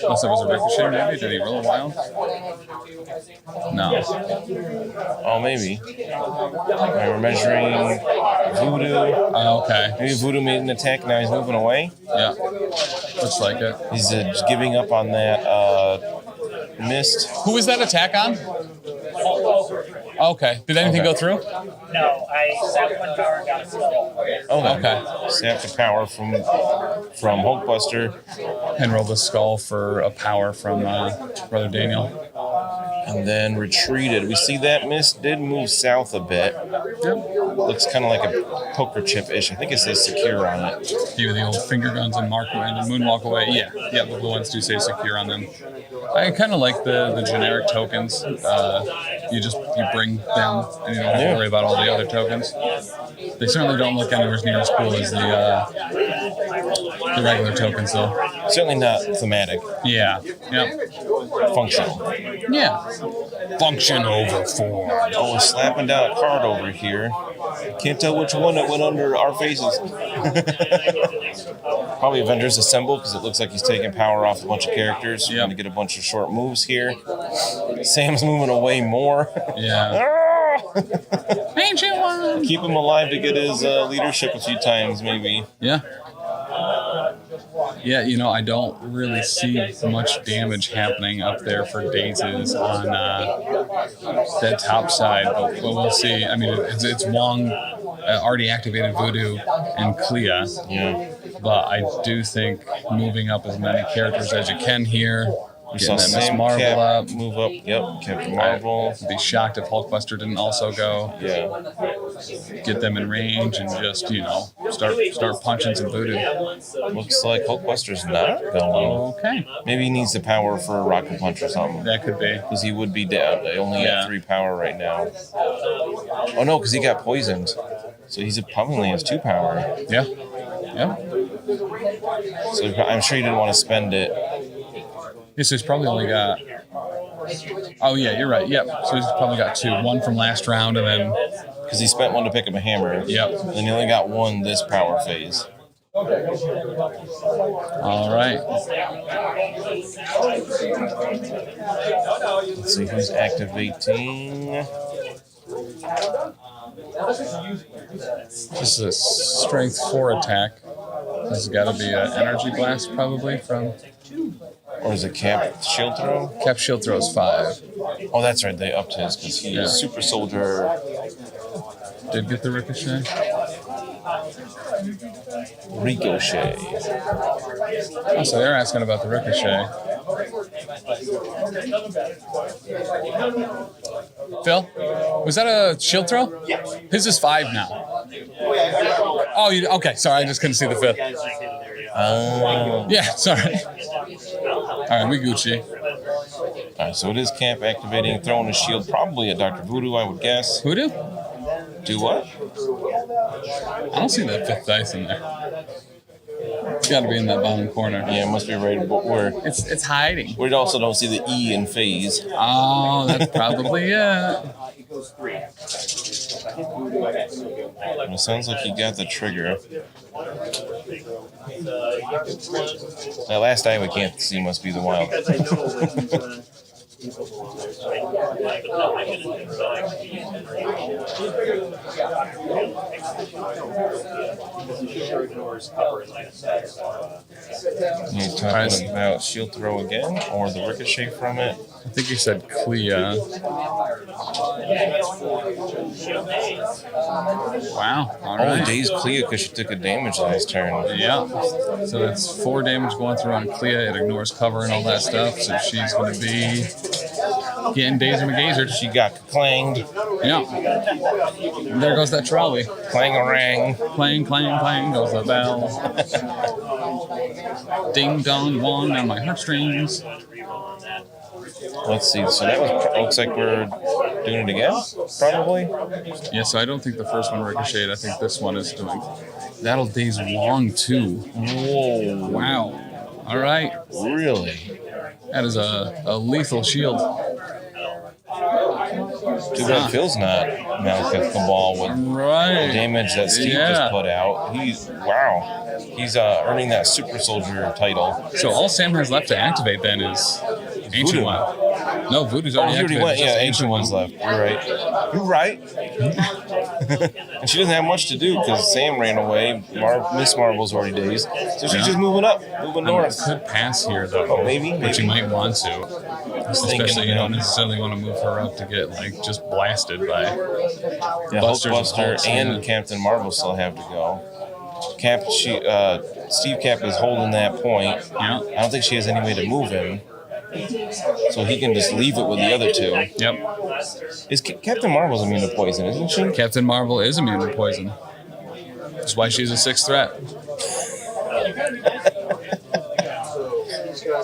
Unless it was a ricochet, maybe. Did he roll a wild? No. Oh, maybe. Right, we're measuring Voodoo. Oh, okay. Maybe Voodoo made an attack. Now he's moving away. Yeah. Looks like it. He's just giving up on that mist. Who was that attack on? Okay. Did anything go through? No, I sapped 1 power and got a skull. Okay. Sap the power from Hulkbuster. And rolled a skull for a power from Brother Daniel. And then retreated. We see that mist did move south a bit. Yep. Looks kind of like a poker chip-ish. I think it says secure on it. Give you the old finger guns and mark and moonwalk away. Yeah, the blue ones do say secure on them. I kind of like the generic tokens. You bring them and you don't have to worry about all the other tokens. They certainly don't look anywhere near as cool as the regular tokens, though. Certainly not thematic. Yeah. Yep. Functional. Yeah. Function over 4. Oh, we're slapping down a card over here. Can't tell which one that went under our faces. Probably Avengers Assemble, because it looks like he's taking power off a bunch of characters. We're going to get a bunch of short moves here. Sam's moving away more. Yeah. Ancient one. Keep him alive to get his leadership a few times, maybe. Yeah. Yeah, I don't really see much damage happening up there for Daisies on that top side, but we'll see. I mean, it's Wong, already activated Voodoo, and Clea. Yeah. But I do think moving up as many characters as you can here, We getting saw that Miss Sam Marvel Cap up. move up. Yep, Captain Marvel. I'd be shocked if Hulkbuster didn't also go. Yeah. Get them in range and just, start punching some Voodoo. Looks like Hulkbuster's not going. Okay. Maybe he needs the power for a rocket punch or something. That could be. Because he would be down. They only Yeah. have 3 power right now. Oh no, because he got poisoned. So he probably only has 2 power. Yeah. Yeah. So I'm sure he didn't want to spend it. Yes, he's probably only got. Oh yeah, you're right. Yep. So he's probably got 2. 1 from last round, and then. Because he spent 1 to pick up a hammer. Yep. And then he only got 1 this power phase. All right. Let's see who's activating. This is a strength 4 attack. This has got to be an energy blast, probably from. Or is it Cap Shield Throw? Cap Shield Throw is 5. Oh, that's right. They upped his because he's Super Soldier. Did get the ricochet. Ricochet. Oh, so they're asking about the ricochet. Phil, was that a shield throw? Yeah. His is 5 now. Oh, okay. Sorry, I just couldn't see the 5th. Yeah, sorry. All right, we Gucci. All right, so it is Camp activating, throwing a shield, probably at Dr. Voodoo, I would guess. Voodoo? Do what? I don't see that 5th dice in there. It's got to be in that bottom corner. Yeah, it must be right where. It's hiding. We also don't see the E in phase. Oh, that's probably it. It sounds like he got the trigger. That last eye we can't see must be the wild. You talking about shield throw again, or the ricochet from it? I think you said Clea. Wow. All Oh, right. daze Clea because she took a damage last turn. Yeah. So that's 4 damage going through on Clea. It ignores cover and all that stuff. So she's going to be getting dazed and magazered. She got clanged. Yeah. There goes that trolley. Clang-a-rang. Clang, clang, clang goes the bell. Ding dong wong on my heartstrings. Let's see. So that looks like we're doing it again, probably. Yeah, so I don't think the first one ricocheted. I think this one is doing. That'll daze Wong too. Whoa. Wow. All right. Really? That is a lethal shield. Too bad Phil's not Malekith Cabal with the Right. damage that Steve just put out. He's earning that super soldier title. So all Sam has left to activate then is Ancient Voodoo. One. No, Voodoo's Oh, already he already activated. went. It's just Yeah, Ancient One's left. You're right. And she doesn't have much to do because Sam ran away. Miss Marvel's already dazed. So she's just moving up, moving north. Could pass here though. Oh, maybe. But you might want to. Especially you don't that. necessarily want to move her up to get like just blasted by Busters Hulkbuster Hulks, and yeah. Captain Marvel still have to go. Steve Cap is holding that point. Yeah. I don't think she has any way to move him. So he can just leave it with the other two. Yep. Is Captain Marvel's immune to poison, isn't she? Captain Marvel is immune to poison. That's why she's a 6th threat.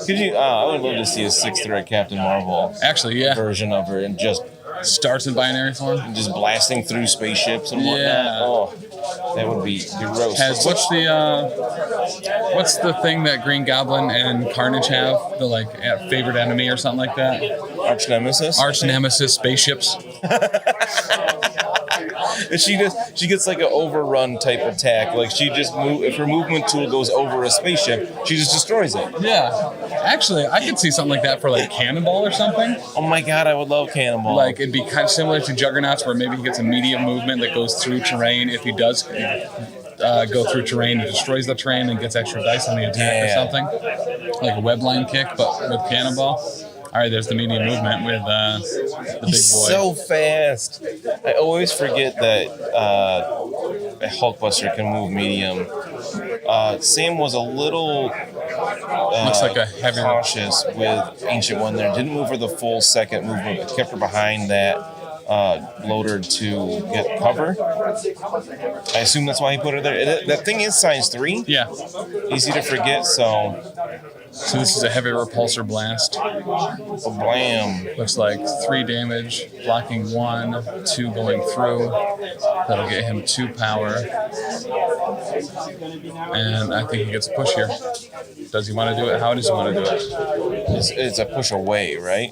Could you? I would love to see a 6th threat Captain Marvel Actually, yeah. version of her and just Starts in binary form. blasting through spaceships and whatnot. Yeah. Oh, that would be gross. What's the thing that Green Goblin and Carnage have? The like favorite enemy or something like that? Arch Nemesis? Arch Nemesis spaceships. She gets like an overrun type attack. Like she just if her movement tool goes over a spaceship, she just destroys it. Yeah. Actually, I could see something like that for like Cannonball or something. Oh my god, I would love Cannonball. Like it'd be kind of similar to Juggernauts, where maybe he gets a medium movement that goes through terrain. If he does go through terrain, he destroys the terrain and gets extra dice on the attack or something. Like a webline kick, but with Cannonball. All right, there's the medium movement with the big boy. He's so fast. I always forget that a Hulkbuster can move medium. Sam was a little Looks like a heavy cautious with Ancient One there. Didn't move her the full second movement, but kept her behind that loader to get cover. I assume that's why he put her there. That thing is size 3. Yeah. Easy to forget, so this is a heavy repulsor blast. blam. Looks like 3 damage, blocking 1, 2 going through. That'll get him 2 power. And I think he gets a push here. Does he want to do it? How does he want to do it? It's a push away, right?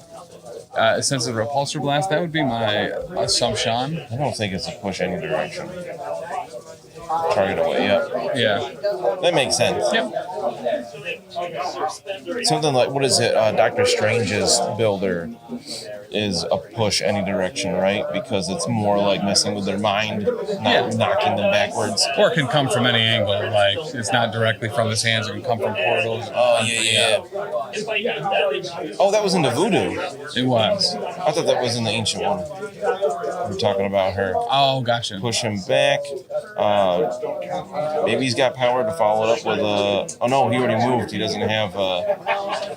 Since it's a repulsor blast, that would be my assumption. I don't think it's a push any direction. Target away, yep. Yeah. That makes sense. Yep. Something like, what is it? Doctor Strange's builder is a push any direction, right? Because it's more like messing with their mind, not knocking them backwards. Or it can come from any angle. Like, it's not directly from his hands. It can come from portals. Oh, yeah. Oh, that was in the Voodoo. It was. I thought that was in the Ancient One. We're talking about her. Oh, gotcha. Push him back. Maybe he's got power to follow it up with a... Oh, no, he already moved. He doesn't have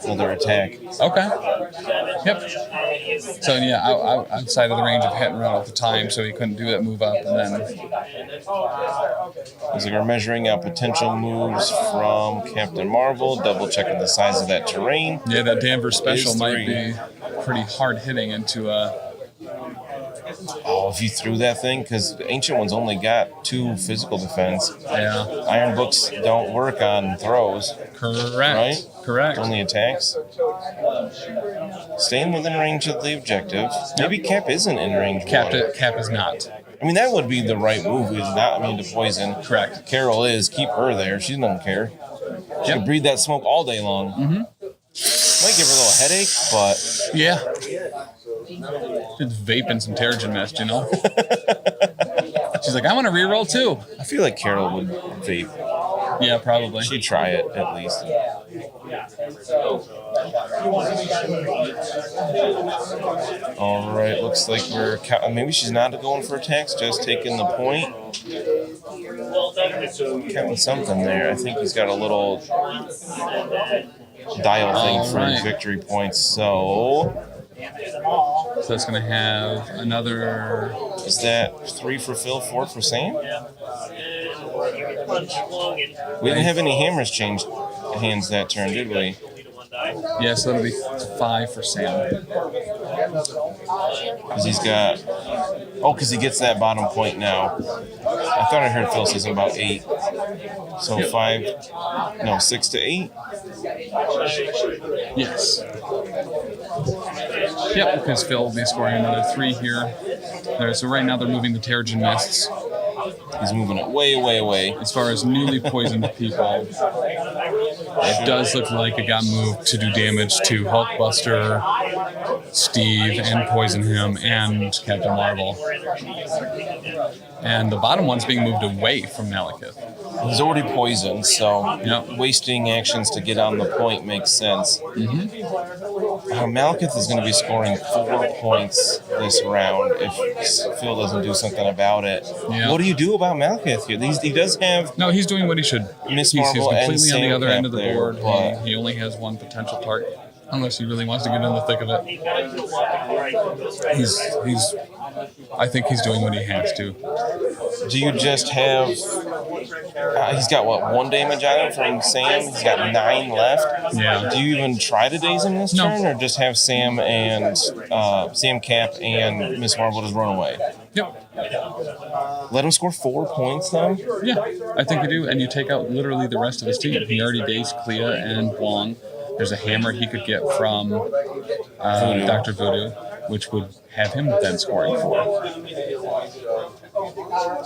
another attack. Okay. Yep. So, yeah, outside of the range of hit and run at the time, so he couldn't do that move up. And then... It's like we're measuring out potential moves from Captain Marvel, double-checking the size of that terrain. Yeah, that Danvers special Is might 3. be pretty hard hitting into a... Oh, if you threw that thing, because the Ancient One's only got 2 physical defense. Yeah. Iron books don't work on throws. Correct. Right? Correct. Only attacks. Staying within range of the objective. Maybe Cap isn't in range. Cap is not. I mean, that would be the right move. Is not immune to poison. Correct. Carol is. Keep her there. She doesn't care. She can breathe that smoke all day long. Mm-hmm. Might give her a little headache, but Yeah. Just vaping some Terrigen Mist, you know? She's like, I want to reroll too. I feel like Carol would vape. Yeah, probably. She'd try it at least. All right, looks like we're maybe she's not going for attacks, just taking the point. Counting something there. I think he's got a little dial thing for victory points. So that's going to have another. Is that 3 for Phil, 4 for Sam? We didn't have any hammers changed hands that turn, did we? Yeah, so that'll be 5 for Sam. Because he's got... Oh, because he gets that bottom point now. I thought I heard Phil say something about 8. So 6 to 8? Yes. Yep, because Phil will be scoring another 3 here. So right now they're moving the Terrigen Mists. He's moving it way, way away. As far as newly poisoned people, it does look like it got moved to do damage to Hulkbuster, Steve, and poison him, and Captain Marvel. And the bottom one's being moved away from Malekith. He's already poisoned, so wasting actions to get on the point makes sense. Malekith is going to be scoring 4 points this round if Phil doesn't do something about it. Yeah. What do you do about Malekith here? He does have... No, he's doing what he should. Miss He's Marvel completely and on the other end of the board. But He only has 1 potential target. Unless he really wants to get in the thick of it. I think he's doing what he has to. Do you just have... he's got, 1 damage on him from Sam? He's got 9 left? Yeah. Do you even try to daze him this turn? Or just have Sam and... Sam, Cap, and Miss Marvel just run away? Yep. Let him score 4 points, though? Yeah, I think you do. And you take out literally the rest of his team. He already dazed Clea and Wong. There's a hammer he could get from Dr. Voodoo, which would have him then scoring 4.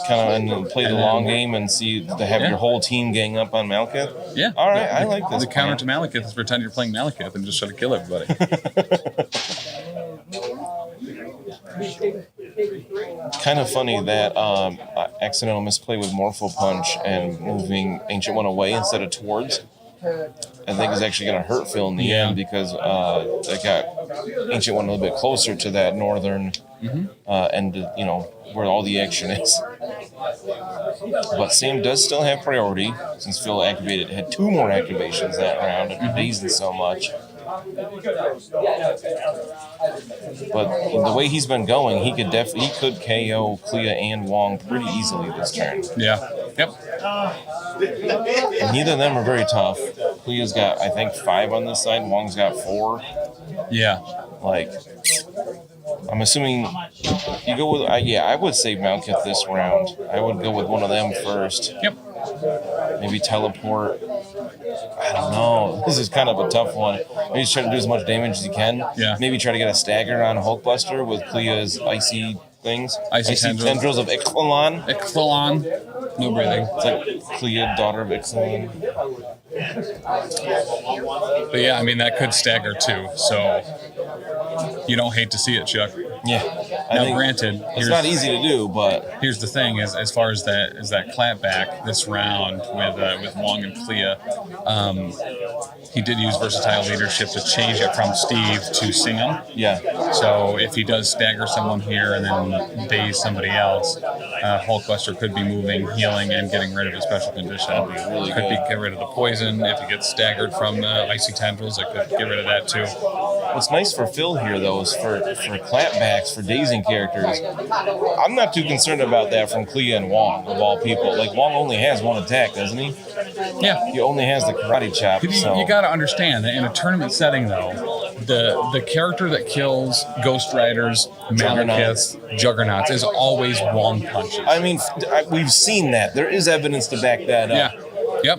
Kind of play the long game and see to have your whole team gang up on Malekith? Yeah. All right, I like this. The counter to Malekith is pretend you're playing Malekith and just try to kill everybody. Kind of funny that accidental misplay with Morpho Punch and moving Ancient One away instead of towards. I think is actually going to hurt Phil in the end because they got Ancient One a little bit closer to that northern end, where all the action is. But Sam does still have priority since Phil had 2 more activations that round after dazing so much. But the way he's been going, he could KO Clea and Wong pretty easily this turn. Yeah. Yep. And neither of them are very tough. Clea's got, I think, 5 on this side. Wong's got 4. Yeah. I'm assuming you go with... I would save Malekith this round. I would go with one of them first. Yep. Maybe teleport. I don't know. This is kind of a tough one. Maybe he's trying to do as much damage as he can. Yeah. Maybe try to get a stagger on Hulkbuster with Clea's icy things. Icy tendrils of Ixalan. Ixalan. No breathing. It's like Clea, daughter of Ixalan. But yeah, I mean, that could stagger too. So you don't hate to see it, Chuck. Yeah. Now, granted, it's not easy to do, but here's the thing: is as far as that clapback this round with Wong and Clea, he did use versatile leadership to change it from Steve to Sam. Yeah. So if he does stagger someone here and then daze somebody else, Hulkbuster could be moving, healing, and getting rid of a special condition. Could get rid of the poison. If he gets staggered from the icy tendrils, it could get rid of that too. What's nice for Phil here, though, is for clapbacks, for dazing characters, I'm not too concerned about that from Clea and Wong, of all people. Like, Wong only has 1 attack, doesn't he? Yeah. He only has the karate chop. You got to understand that in a tournament setting, though, the character that kills Ghost Riders, Malekith, Juggernauts is always Wong punches. I mean, we've seen that. There is evidence to back that up. Yeah. Yep.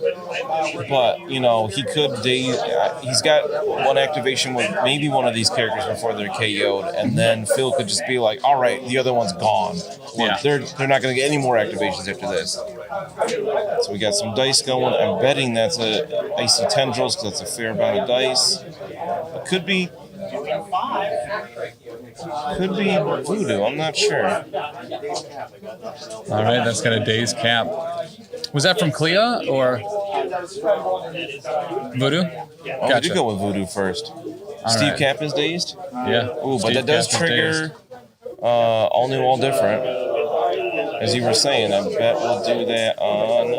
But, he could daze... he's got 1 activation with maybe one of these characters before they're KO'd, and then Phil could just be like, all right, the other one's gone. Yeah. They're not going to get any more activations after this. So we got some dice going. I'm betting that's a Icy Tendrils, because that's a fair amount of dice. It could be... Could be Voodoo. I'm not sure. All right, that's got a dazed cap. Was that from Clea or Voodoo? Oh, Gotcha. we did go with Voodoo first. Steve right. Cap is dazed? Yeah. Ooh, but Steve that does Cap is trigger dazed. all new, all different. As you were saying, I bet we'll do that on...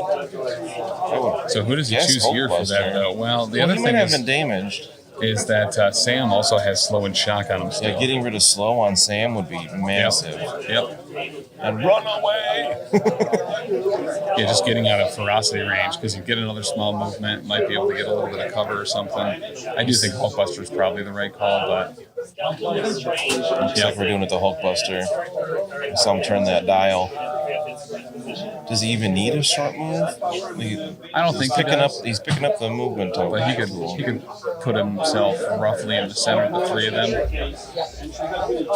So who does he Yes, choose here for that, Hulkbuster. though? Well, the Well, other he thing might have is been damaged. that Sam also has slow and shock on him still. Yeah, getting rid of slow on Sam would be massive. Yep. And run away! Yeah, just getting out of ferocity range because you get another small movement, might be able to get a little bit of cover or something. I do think Hulkbuster is probably the right call, but Looks like we're doing it the Hulkbuster. I saw him turn that dial. Does he even need a short move? I don't think he does. He's picking up the movement. But he could put himself roughly in the center of the three of them.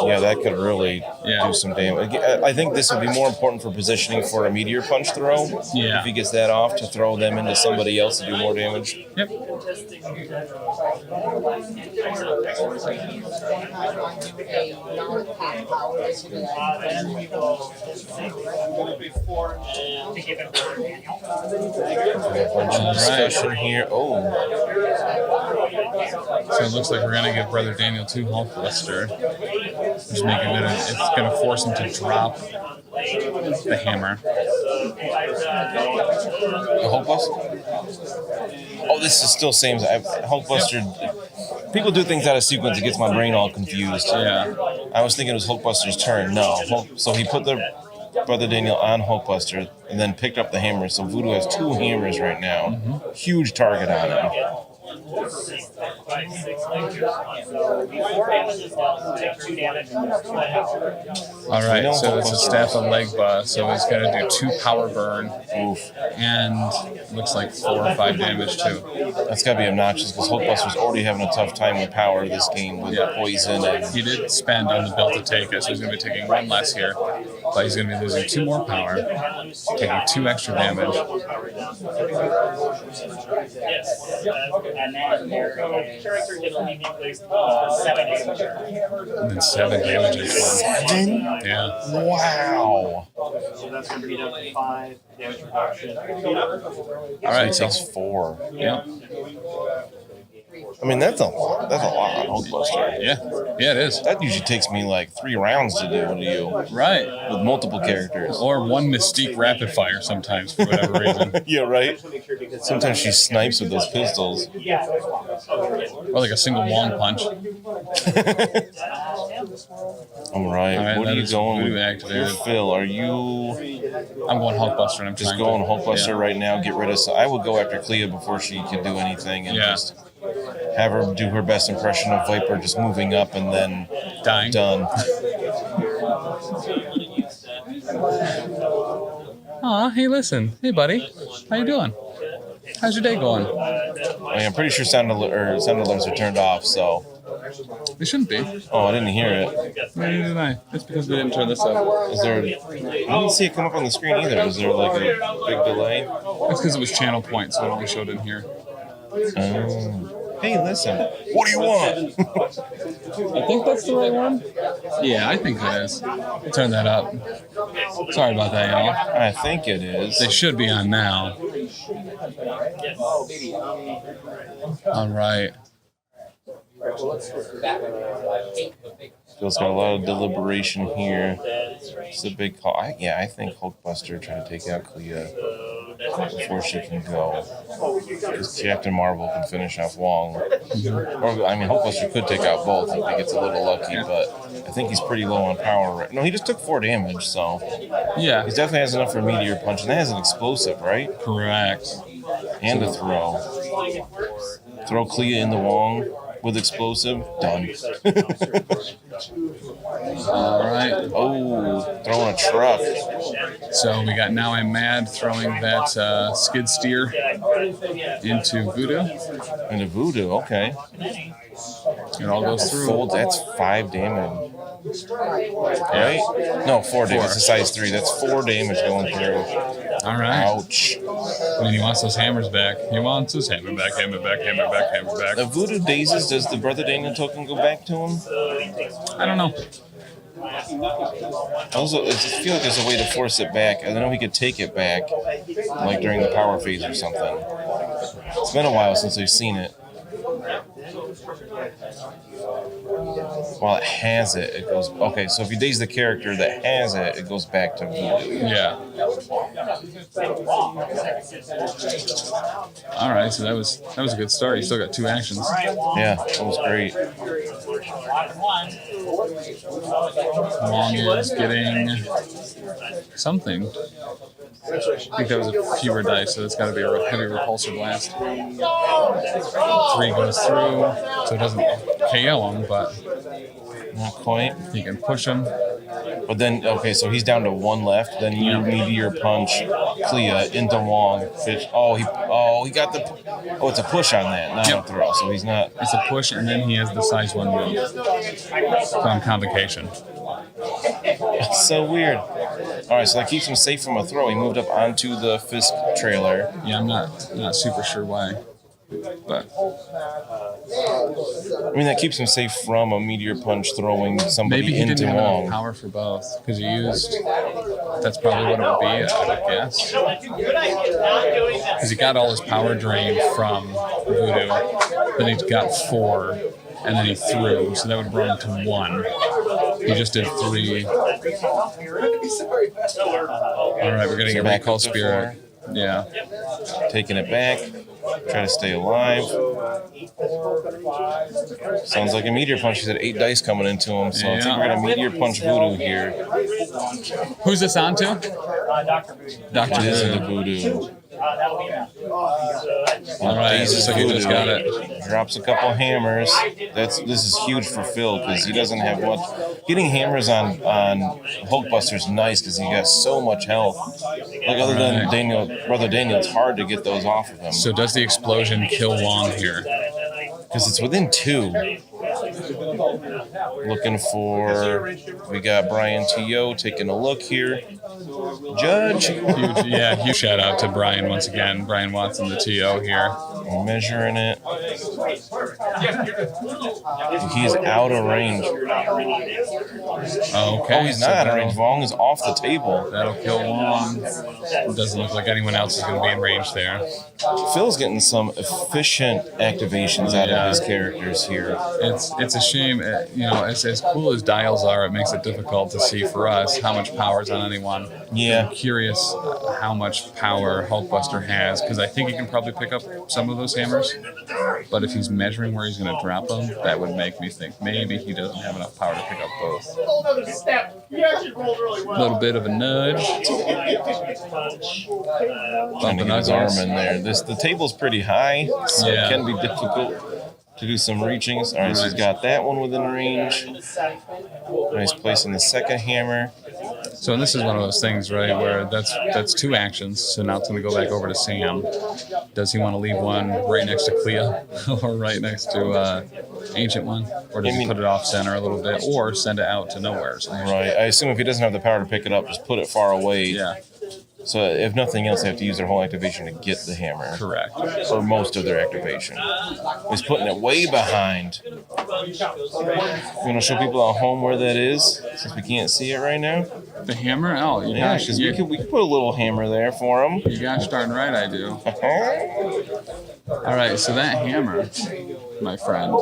Yeah, that could really do some damage. I think this would be more important for positioning for a meteor punch throw. Yeah. If he gets that off, to throw them into somebody else to do more damage. Yep. Discussion here. Oh. So it looks like we're gonna give Brother Daniel 2 Hulkbuster. Just make it it's gonna force him to drop the hammer. The Hulkbuster? Oh, this is still same. Hulkbuster. People do things out of sequence. It gets my brain all confused. Yeah. I was thinking it was Hulkbuster's turn. No. So he put the Brother Daniel on Hulkbuster and then picked up the hammer. So Voodoo has 2 hammers right now. Mm-hmm. Huge target on him. All right, so it's a staff of leg bust, so he's got to do 2 power burn. Oof. And looks like 4 or 5 damage too. That's got to be obnoxious because Hulkbuster's already having a tough time with power this game with poison. And he did spend on the build to take it, so he's going to be taking 1 less here. But he's going to be losing 2 more power, taking 2 extra damage. And then your character can only be placed 7 damage. And then 7 damage. 7? Yeah. Wow. So that's going to be down to 5 damage reduction. All right, so it's 4. Yeah. I mean, that's a lot. That's a lot on Hulkbuster. Yeah. Yeah, it is. That usually takes me like 3 rounds to do to you. Right. With multiple characters. Or 1 Mystique rapid fire sometimes for whatever reason. Yeah, right? Sometimes she snipes with those pistols. Or like a single Wong punch. All right. What are you going with? Activated. Phil, are you... I'm going Hulkbuster and I'm just trying going to... Hulkbuster right now, get rid of... I would go after Clea before she can do anything and just have her do her best impression of Viper, just moving up and then dying. Done. Aw, hey, listen. Hey, buddy. How you doing? How's your day going? I'm pretty sure sound alerts are turned off, so... They shouldn't be. Oh, I didn't hear it. Neither did I. It's because we didn't turn this up. Is there... I didn't see it come up on the screen either. Is there like a big delay? That's because it was channel point, so it only showed in here. Hey, listen. What do you want? I think that's the right one. Yeah, I think it is. Turn that up. Sorry about that, y'all. I think it is. They should be on now. All right. Phil's got a lot of deliberation here. It's a big call. I think Hulkbuster trying to take out Clea before she can go. Because Captain Marvel can finish off Wong. Or, I mean, Hulkbuster could take out both if he gets a little lucky, but I think he's pretty low on power. Right? No, he just took 4 damage, so... Yeah. He definitely has enough for a meteor punch, and that has an explosive, right? Correct. And a throw. Throw Clea in the Wong with explosive. Done. All right. Oh, throwing a truck. So we got Now I'm Mad throwing that skid steer into Voodoo. Into Voodoo, okay. It all goes through. That's 5 damage. Right? No, 4 damage. It's a size 3. That's 4 damage going through. All right. Ouch. I mean, he wants those hammers back. He wants his hammer back, hammer back, hammer back, hammer back. The Voodoo Dazes, does the Brother Daniel token go back to him? I don't know. Also, I just feel like there's a way to force it back. I know he could take it back, like during the power phase or something. It's been a while since we've seen it. While it has it, it goes... Okay, so if you daze the character that has it, it goes back to Voodoo. Yeah. All right, so that was a good start. You still got 2 actions. Yeah, that was great. Wong is getting something. I think that was a fewer dice, so it's got to be a heavy repulsor blast. 3 goes through, so it doesn't KO him, but not quite. You can push him. But then, okay, so he's down to 1 left. Then you Meteor Punch Clea into Wong. Fish. Oh, he got the. Oh, it's a push on that, not a throw. So he's not. It's a push, and then he has the size 1 move from Convocation. It's so weird. All right, so that keeps him safe from a throw. He moved up onto the Fisk trailer. Yeah, I'm not super sure why, but I mean that keeps him safe from a Meteor Punch throwing somebody maybe he into didn't have Wong. enough power for both because he used. That's probably what it would be, I would guess. Because he got all his power drained from Voodoo, then he got 4, and then he threw, so that would run to 1. He just did 3. All right, we're getting a recall spirit. Yeah. Taking it back. Try to stay alive. Sounds like a Meteor Punch. He's had 8 dice coming into him, so I think we're going to Meteor Punch Voodoo here. Who's this on to? Dr. Voodoo. Dr. It is Voodoo. the Voodoo. All right, looks like he just got it. Drops a couple hammers. This is huge for Phil because he doesn't have much. Getting hammers on Hulkbuster is nice because he got so much health. Like other than Brother Daniel, it's hard to get those off of him. So does the explosion kill Wong here? Because it's within 2. Looking for. We got Brian T.O. taking a look here. Judge. Huge shout out to Brian once again. Brian Watson, the TO here. Measuring it. He's out of range. Okay. Oh, he's not out of range. Wong is off the table. That'll kill Wong. It doesn't look like anyone else is going to be in range there. Phil's getting some efficient activations out of his characters here. It's a shame. As cool as dials are, it makes it difficult to see for us how much power is on anyone. Yeah. I'm curious how much power Hulkbuster has, because I think he can probably pick up some of those hammers. But if he's measuring where he's going to drop them, that would make me think maybe he doesn't have enough power to pick up both. A little bit of a nudge. Trying to get his arm in there. The table's pretty high, so it can be difficult to do some reachings. All right, so he's got that one within range. Nice place in the second hammer. So this is one of those things, right, where that's 2 actions. So now it's going to go back over to Sam. Does he want to leave one right next to Clea or right next to Ancient One? Or does he put it off center a little bit or send it out to nowhere? Right. I assume if he doesn't have the power to pick it up, just put it far away. Yeah. So if nothing else, they have to use their whole activation to get the hammer. Correct. Or most of their activation. He's putting it way behind. You want to show people at home where that is, since we can't see it right now? The hammer? Oh, yeah, because we could put a little hammer there for him. You gosh darn right I do. All right, so that hammer, my friend,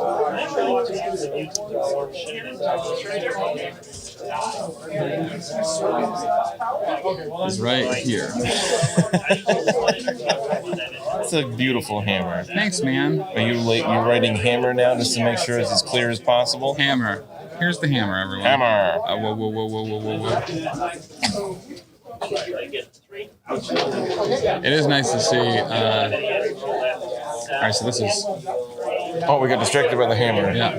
is right here. It's a beautiful hammer. Thanks, man. Are you writing hammer now just to make sure it's as clear as possible? Hammer. Here's the hammer, everyone. Hammer. Whoa, whoa, whoa, whoa, whoa, whoa, whoa. It is nice to see. All right, so this is. Oh, we got distracted by the hammer. Yeah.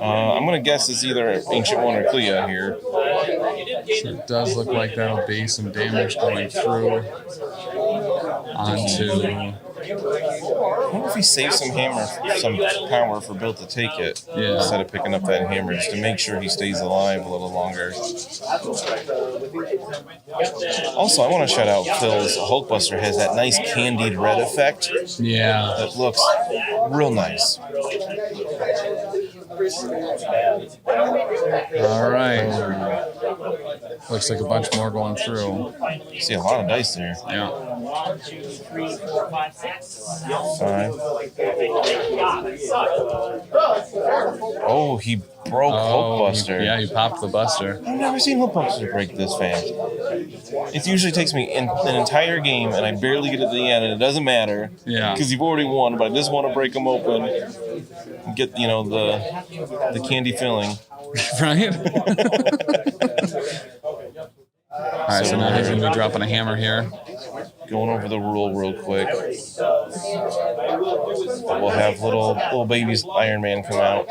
I'm going to guess it's either Ancient One or Clea here. So it does look like that'll be some damage going through onto wonder if he saves some power for Bill to take it instead of picking up that hammer just to make sure he stays alive a little longer. Also, I want to shout out Phil's Hulkbuster has that nice candied red effect. Yeah. That looks real nice. All right. Looks like a bunch more going through. See a lot of dice there. Yeah. 1, 2, 3, 4, 5, 6. 5. Oh, he broke Hulkbuster. Yeah, you popped the buster. I've never seen Hulkbuster break this fast. It usually takes me an entire game, and I barely get to the end, and it doesn't matter. Yeah. Because you've already won, but I just want to break them open and get, the candy filling. Right? All right, so now he's going to be dropping a hammer here. Going over the rule real quick. We'll have little baby's Iron Man come out.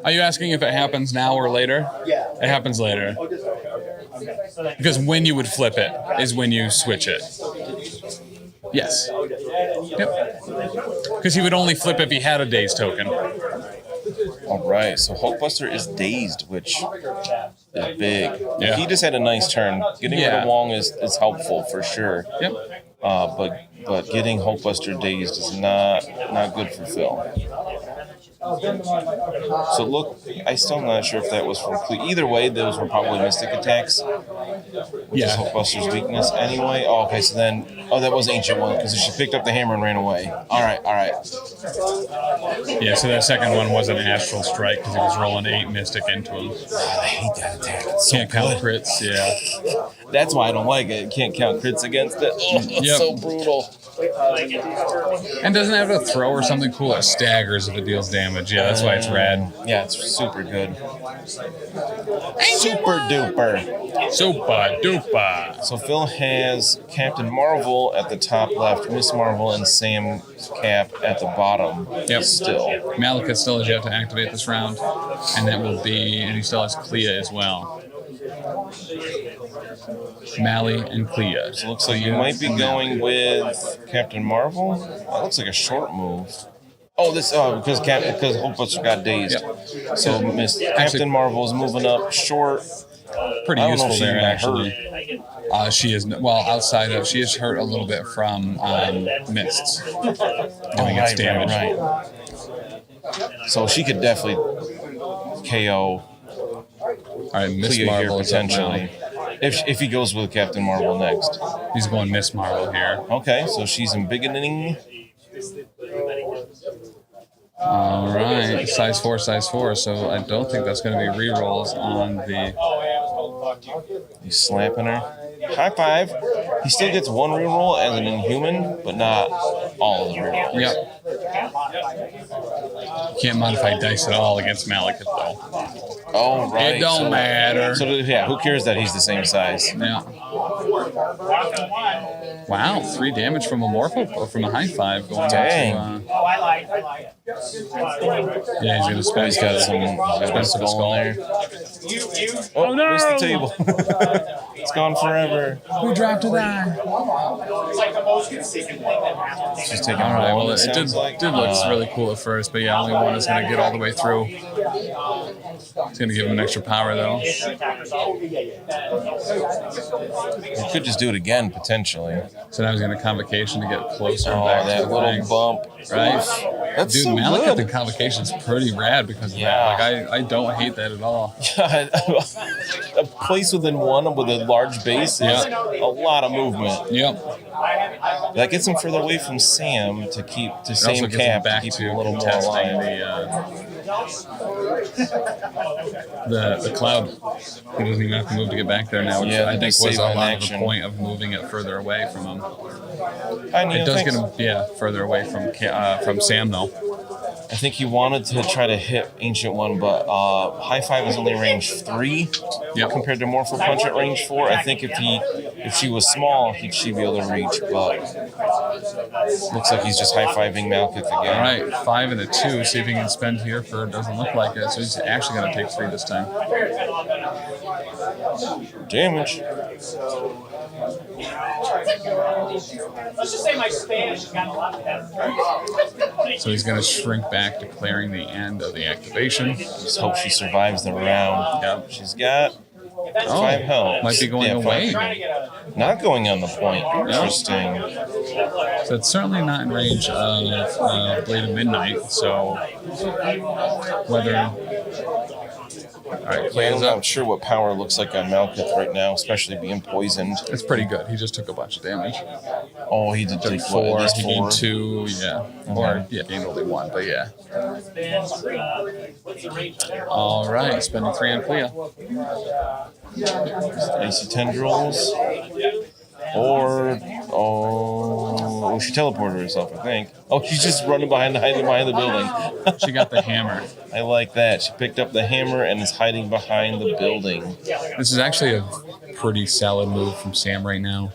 Are you asking if it happens now or later? Yeah. It happens later. Because when you would flip it is when you switch it. Yes. Yep. Because he would only flip if he had a dazed token. All right, so Hulkbuster is dazed, which is big. Yeah. He just had a nice turn. Getting rid of Wong is helpful for sure. Yep. But getting Hulkbuster dazed is not good for Phil. So look, I still not sure if that was from Clea. Either way, those were probably mystic attacks. Which is Hulkbuster's weakness anyway. Oh, okay, so then, that was Ancient One, because she picked up the hammer and ran away. All right. Yeah, so that second one was an Astral Strike, because he was rolling 8 mystic into him. I hate that attack. It's so Can't count crits, yeah. That's why I don't like it. Can't count crits against it. Oh, it's so brutal. And doesn't it have a throw or something cool? It staggers if it deals damage. Yeah, that's why it's rad. Yeah, it's super good. Super duper. Super duper. So Phil has Captain Marvel at the top left, Miss Marvel, and Sam Cap at the bottom. Yep. Still. Malekith still has yet to activate this round. And that will be, and he still has Clea as well. Mally and Clea. So it looks like you might be going with Captain Marvel. That looks like a short move. Oh, because Hulkbuster got dazed. Yep. So Captain Marvel is moving up short. Pretty I don't know useful if she there, got actually. hurt. She is, outside of, she is hurt a little bit from mists. Doing its damage. Right. So she could definitely KO All right, Miss Clea Marvel here is up now. potentially. If he goes with Captain Marvel next. He's going Miss Marvel here. Okay, so she's embiggening. All right, size 4, so I don't think that's going to be re-rolls on the... He's slapping her. High five. He still gets one reroll as an Inhuman, but not all of the rerolls. Yep. You can't modify dice at all against Malekith, though. Oh, right. It don't matter. So, who cares that he's the same size? Yeah. Wow, 3 damage from a Morpho, from a high 5 going Dang. into... yeah, he's going to spend. He's got some skull there. Oh, no! Missed the table. It's gone forever. Who dropped a die? She's taking All right, one, well, it did look really cool at first, but yeah, only one is going to get all the way through. It's going to give him an extra power, though. You could just do it again, potentially. So now he's going to Convocation to get closer Oh, back to that the little ranks. bump. Right? That's Dude, so Malekith good. and Convocation is pretty rad because of Yeah. that. Like, I don't hate that at all. A place within one with a large base is a lot of movement. Yep. That gets him further away from Sam to keep to It also Sam gets him Cap to back keep to him a little more contesting alive. the cloud. He doesn't even have to move to get back there now, which Yeah, I think was save a him lot in of the action. point of moving it further away from him. Hi, Neil, It does thanks. get him, further away from Sam though. I think he wanted to try to hit Ancient One, but High Five is only range 3 compared to Morpho Punch at range 4. I think if she was small, she'd be able to reach, but Looks like he's just high-fiving Malekith again. All right, 5 and a 2. See if he can spend here for, doesn't look like it. So he's actually going to take 3 this time. Damage. Let's just say my Spanish has gotten a lot better. So he's going to shrink back, declaring the end of the activation. Just hope she survives the round. Yep. She's got 5 health. Might be going away. Not going on the point. Interesting. So it's certainly not in range of Blade of Midnight. So whether... All right, Clea's I'm up. not sure what power looks like on Malekith right now, especially being poisoned. It's pretty good. He just took a bunch of damage. Oh, he did take what, 4. at least He 4? gained 2. Yeah. Or yeah, gained only 1. But yeah. All right, spending 3 on Clea. Icy Tendrils. Or, she teleported herself, I think. Oh, she's just running hiding behind the building. She got the hammer. I like that. She picked up the hammer and is hiding behind the building. This is actually a pretty solid move from Sam right now.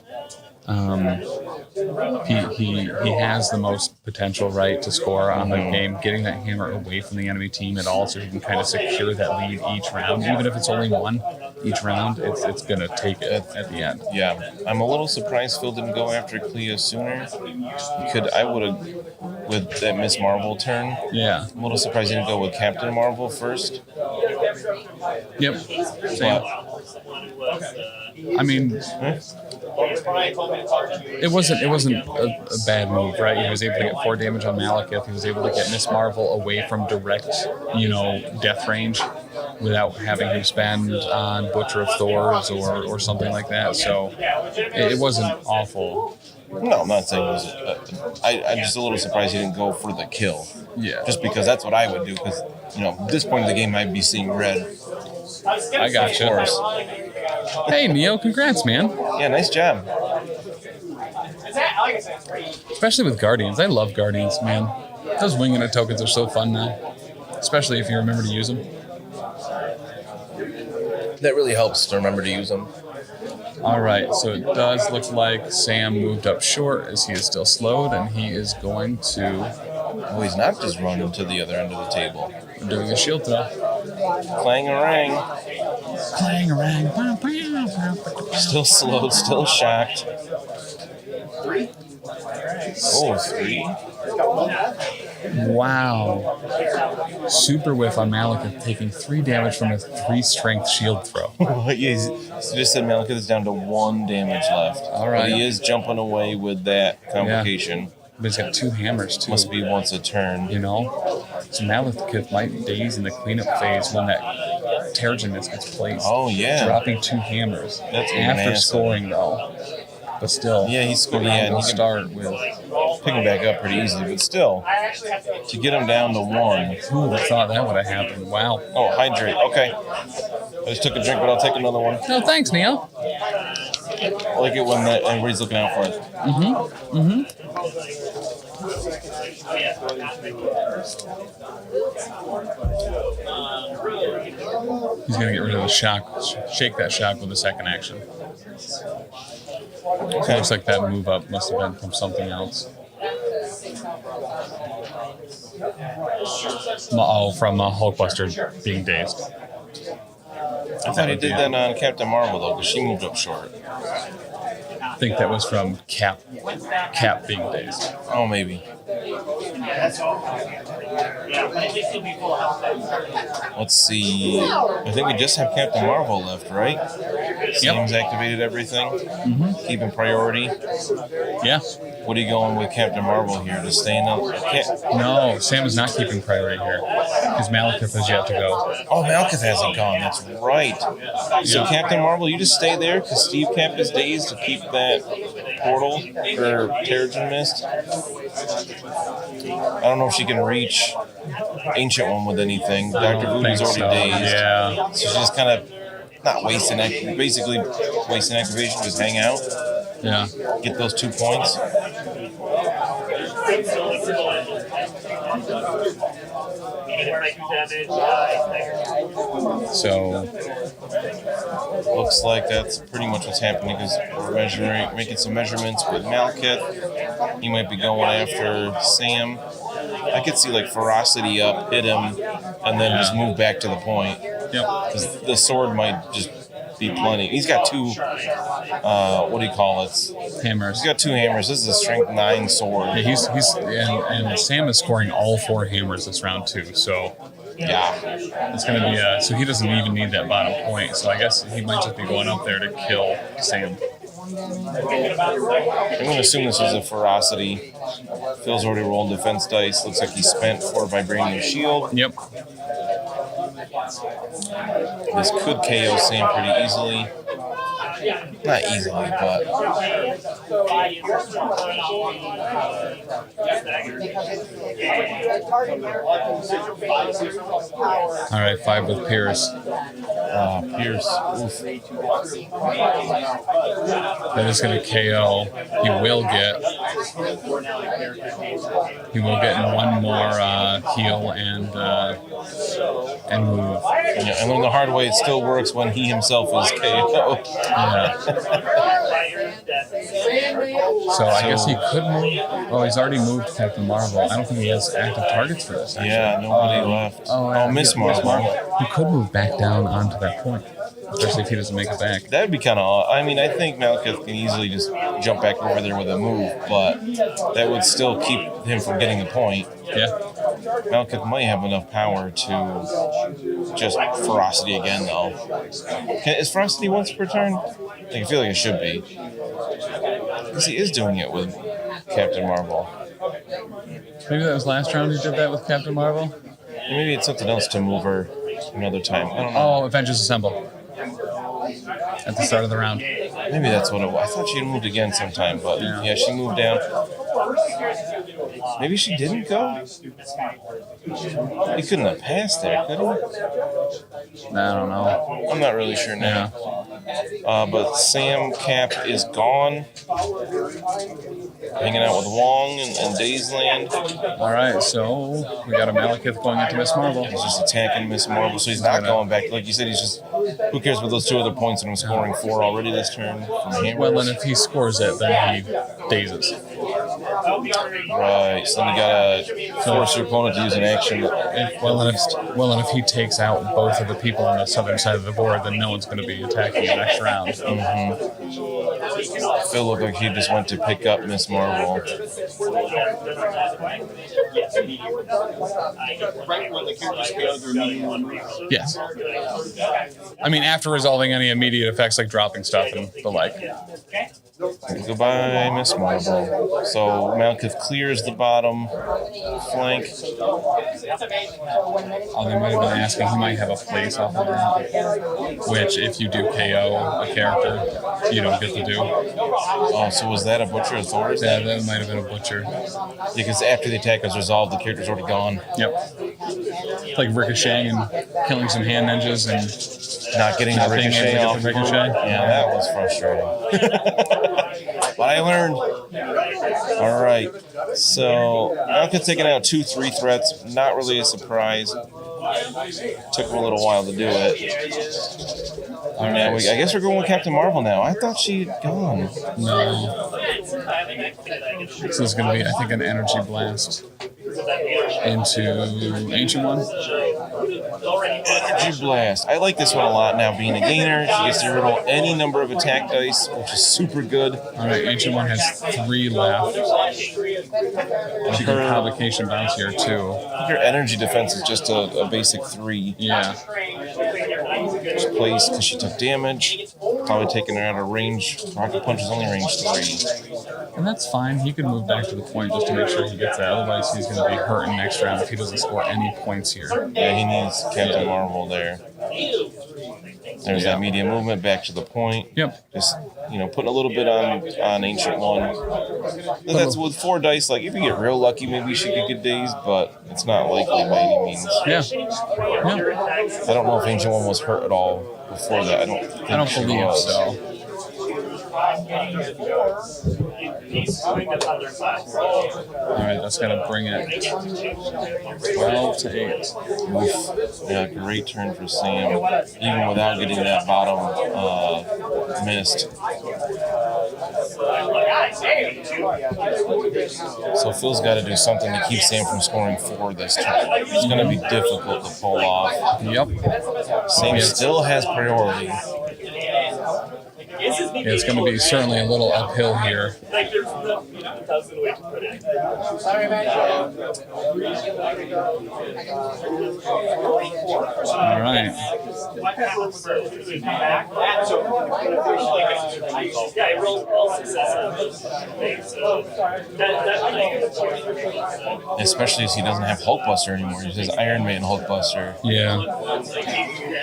He has the most potential, right, to score on the game, getting that hammer away from the enemy team at all, so he can kind of secure that lead each round. Even if it's only 1 each round, it's going to take it at the end. Yeah, I'm a little surprised Phil didn't go after Clea sooner. I would have, with that Miss Marvel turn. Yeah. I'm a little surprised he didn't go with Captain Marvel first. Yep. Same. I mean, it wasn't a bad move, right? He was able to get 4 damage on Malekith. He was able to get Miss Marvel away from direct, death range without having to spend on Butcher of Thors or something like that. So it wasn't awful. No, I'm not saying it was. I'm just a little surprised he didn't go for the kill. Yeah. Just because that's what I would do. Because at this point in the game, I'd be seeing red. I got you. Hey, Neo, congrats, man. Yeah, nice job. Especially with Guardians. I love Guardians, man. Those winging it tokens are so fun now. Especially if you remember to use them. That really helps to remember to use them. All right, so it does look like Sam moved up short as he is still slowed, and he is going to... Oh, he's not just running to the other end of the table. Doing a shield throw. Clang-a-rang. Clang-a-rang. Still slowed, still shocked. 3. Oh, 3. Wow. Super whiff on Malekith, taking 3 damage from a 3 strength shield throw. Yeah, so just said Malekith is down to 1 damage left. All right. But he is jumping away with that Convocation. Yeah. But he's got 2 hammers, too. Must be once a turn. So Malekith might daze in the cleanup phase when that Terrigen Mist gets placed. Oh, yeah. Dropping 2 hammers. That's after massive. Scoring, though. But still. Yeah, he's scored. Yeah, and he can start with... pick him back up pretty easily. But still, to get him down to 1. Who would have thought that would have happened? Wow. Oh, hydrate. Okay. I just took a drink, but I'll take another one. No, thanks, Neo. I like it when everybody's looking out for it. He's going to get rid of the shock, shake that shock with the second action. Okay. Looks like that move up must have been from something else. From Hulkbuster being dazed. I thought he did that on Captain Marvel, though, because she moved up short. I think that was from Cap being dazed. Oh, maybe. Let's see. I think we just have Captain Marvel left, right? Sam's activated everything. Keeping priority. Yeah. What are you going with Captain Marvel here? To stay in the... No, Sam is not keeping priority here. Because Malekith has yet to go. Oh, Malekith hasn't gone. That's right. So Captain Marvel, you just stay there because Steve Cap is dazed to keep that portal for Terrigen Mist. I don't know if she can reach Ancient One with anything. Dr. Voodoo's already dazed. Yeah. So she's just kind of not wasting, basically wasting activation, just hang out. Yeah. Get those 2 points. So looks like that's pretty much what's happening because we're making some measurements with Malekith. He might be going after Sam. I could see like ferocity up, hit him, and then just move back to the point. Yep. Because the sword might just be plenty. He's got two, what do you call it? Hammers. He's got two hammers. This is a strength 9 sword. Yeah, and Sam is scoring all 4 hammers this round too. So Yeah. it's going to be so he doesn't even need that bottom point. So I guess he might just be going up there to kill Sam. I'm going to assume this was a ferocity. Phil's already rolled defense dice. Looks like he spent 4 vibranium shield. Yep. This could KO Sam pretty easily. Not easily, but All right, 5 with Pierce. Pierce. Oof. That is going to KO. He will get one more heal and move. Yeah, I learned the hard way. It still works when he himself is KO. Yeah. So I guess he could move. Oh, he's already moved Captain Marvel. I don't think he has active targets for this. Actually. Yeah, nobody left. Oh, Miss Marvel. He could move back down onto that point, especially if he doesn't make it back. That'd be kind of. I mean, I think Malekith can easily just jump back over there with a move, but that would still keep him from getting the point. Yeah. Malekith might have enough power to just ferocity again, though. Is ferocity once per turn? I feel like it should be. Because he is doing it with Captain Marvel. Maybe that was last round he did that with Captain Marvel? Maybe it's something else to move her another time. I don't know. Oh, Avengers Assemble. At the start of the round. Maybe that's what it was. I thought she moved again sometime, but yeah, she moved down. Maybe she didn't go? He couldn't have passed there, could he? I don't know. I'm not really sure now. But Sam Cap is gone. Hanging out with Wong and Daysland. All right, so we got a Malekith going into Miss Marvel. He's just attacking Miss Marvel, so he's not going back. Like you said, he's just, who cares with those 2 other points and I'm scoring 4 already this turn from hammers. Well, and if he scores it, then he dazes. Right, so then you gotta force your opponent to use an action. And if he takes out both of the people on the southern side of the board, then no one's going to be attacking the next round. Phil looked like he just went to pick up Miss Marvel. Yes. I mean, after resolving any immediate effects like dropping stuff and the like. Goodbye, Miss Marvel. So Malekith clears the bottom flank. Oh, they might have been asking, he might have a place off of that, which if you do KO a character, you don't get to do. Oh, so was that a Butcher of Thor's? Yeah, that might have been a Butcher. Because after the attack is resolved, the character's already gone. Yep. Like ricocheting and killing some hand ninjas and not getting the ricochet off. Yeah, that was frustrating. But I learned. All right. So Malekith taking out 2/3 threats. Not really a surprise. Took him a little while to do it. All right. I guess we're going with Captain Marvel now. I thought she'd gone. No. This is going to be, I think, an energy blast into Ancient One. Energy blast. I like this one a lot now. Being a gainer, she gets to roll any number of attack dice, which is super good. All right, Ancient One has 3 left. She can Convocation bounce here too. Your energy defense is just a basic 3. Yeah. She plays because she took damage. Probably taking her out of range. Rocket Punch is only range 3. And that's fine. He can move back to the point just to make sure he gets that. Otherwise, he's going to be hurting next round if he doesn't score any points here. Yeah, he needs Captain Marvel there. There's that medium movement back to the point. Yep. Just, putting a little bit on Ancient One. That's with 4 dice. Like, if you get real lucky, maybe she could get dazed, but it's not likely by any means. Yeah. I don't know if Ancient One was hurt at all before that. I don't believe so. He's doing the other side. All right, that's going to bring it 12 to 8. Oof. Yeah, great turn for Sam, even without getting that bottom missed. So Phil's got to do something to keep Sam from scoring 4 this turn. It's going to be difficult to pull off. Yep. Sam still has priority. Yeah, it's going to be certainly a little uphill here. Like, there's no thousand way to put it. All right. Yeah, it rolls all successes. Especially as he doesn't have Hulkbuster anymore. He says Iron Man Hulkbuster. Yeah.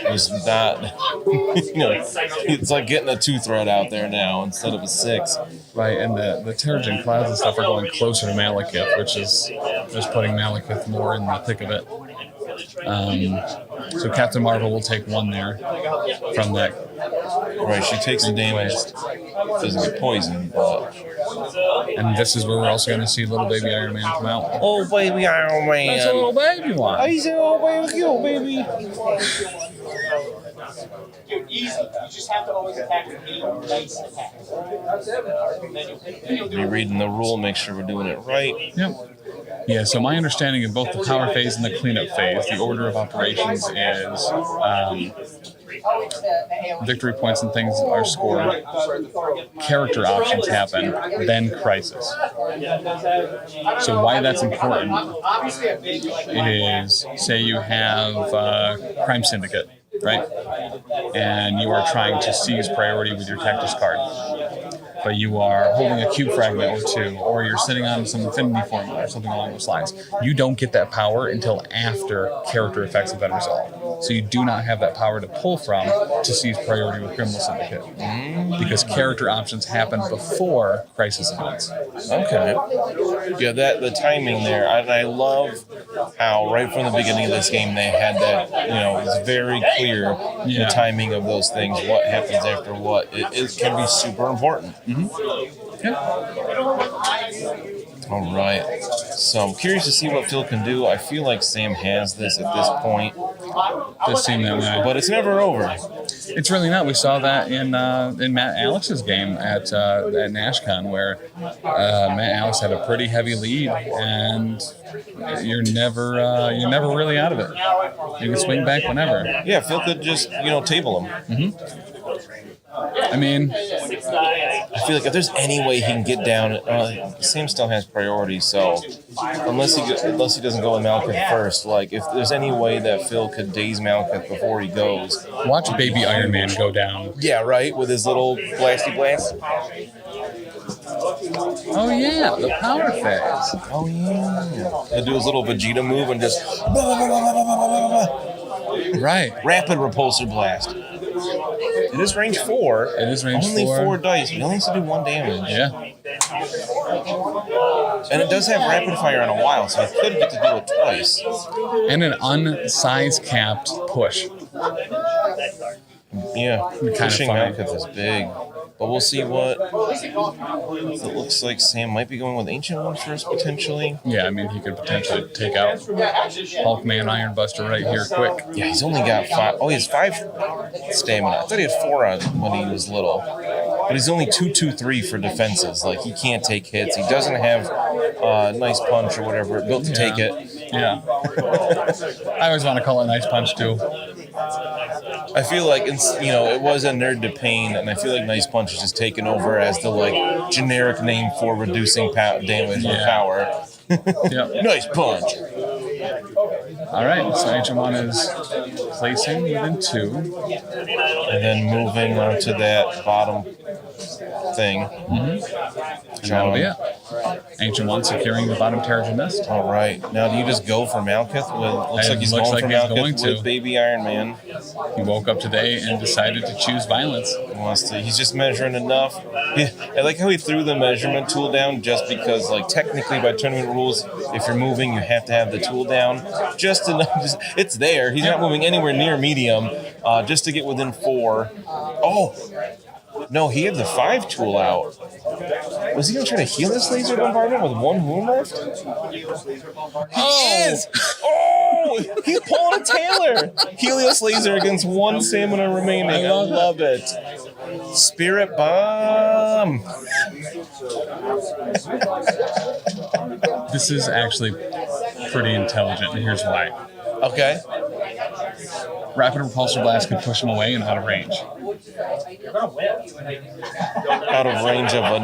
It's not, it's like getting a 2-threat out there now instead of a 6. Right, and the Terrigen Clouds and stuff are going closer to Malekith, which is just putting Malekith more in the thick of it. So Captain Marvel will take 1 there from that. Right, she takes the damage. Doesn't get poisoned, but... And this is where we're also going to see little baby Iron Man come out. Oh, baby Iron Man. That's a little baby one. He's a little baby, cute baby. Dude, easy. You just have to always attack with 8 nice attacks. Rereading the rule, make sure we're doing it right. Yep. Yeah, so my understanding of both the power phase and the cleanup phase, the order of operations is victory points and things are scored, character options happen, then crisis. So why that's important is, say you have Crime Syndicate, right? And you are trying to seize priority with your Tactus card. But you are holding a cube fragment or 2, or you're sitting on some infinity formula or something along those lines. You don't get that power until after character effects have been resolved. So you do not have that power to pull from to seize priority with Criminal Syndicate. Because character options happen before crisis events. Okay. Yeah, the timing there. I love how right from the beginning of this game they had that, it's very clear the timing of those things, what happens after what. It can be super important. Yeah. All right. So I'm curious to see what Phil can do. I feel like Sam has this at this point. Does seem that way. But it's never over. It's really not. We saw that in Matt Alex's game at NashCon, where Matt Alex had a pretty heavy lead, and you're never really out of it. You can swing back whenever. Yeah, Phil could just table him. I mean, I feel like if there's any way he can get down, Sam still has priority. So unless he doesn't go with Malekith first, like if there's any way that Phil could daze Malekith before he goes, watch Baby Iron Man go down. Yeah, right, with his little blasty blast. Oh yeah, the power phase. Oh yeah. He'll do his little Vegeta move and just right. Rapid repulsor blast. It is range 4. It is range 4. Only 4 dice. He only has to do 1 damage. Yeah. And it does have rapid fire on a while, so he could get to do it twice. And an unsize capped push. Yeah, pushing Malekith is big. But we'll see what... It looks like Sam might be going with Ancient One first, potentially. Yeah, I mean, he could potentially take out Hulkman Ironbuster right here quick. Yeah, he's only got 5... Oh, he has 5 stamina. I thought he had 4 on when he was little. But he's only 2-2-3 for defenses. Like, he can't take hits. He doesn't have Nice Punch or whatever, built to take it. Yeah. I always want to call it Nice Punch, too. I feel like it was a Nerd to Pain, and I feel like Nice Punch is just taken over as the generic name for reducing damage with power. Yep. Nice Punch. All right, so Ancient One is placing within 2, and then moving on to that bottom thing. And that'll be it. Ancient One securing the bottom Terrigen Nest. All right. Now, do you just go for Malekith? Looks like he's going for Malekith with Baby Iron Man. He woke up today and decided to choose violence. He's just measuring enough. I like how he threw the measurement tool down just because, technically by tournament rules, if you're moving, you have to have the tool down. Just enough. It's there. He's not moving anywhere near medium, just to get within 4. Oh! No, he had the 5 tool out. Was he going to try to heal this laser bombardment with 1 wound left? He is! Oh! He's pulling a Taylor! Helios laser against 1 stamina remaining. I love it. Spirit Bomb! This is actually pretty intelligent, and here's why. Okay. Rapid Repulsor Blast could push him away and out of range. Out of range of a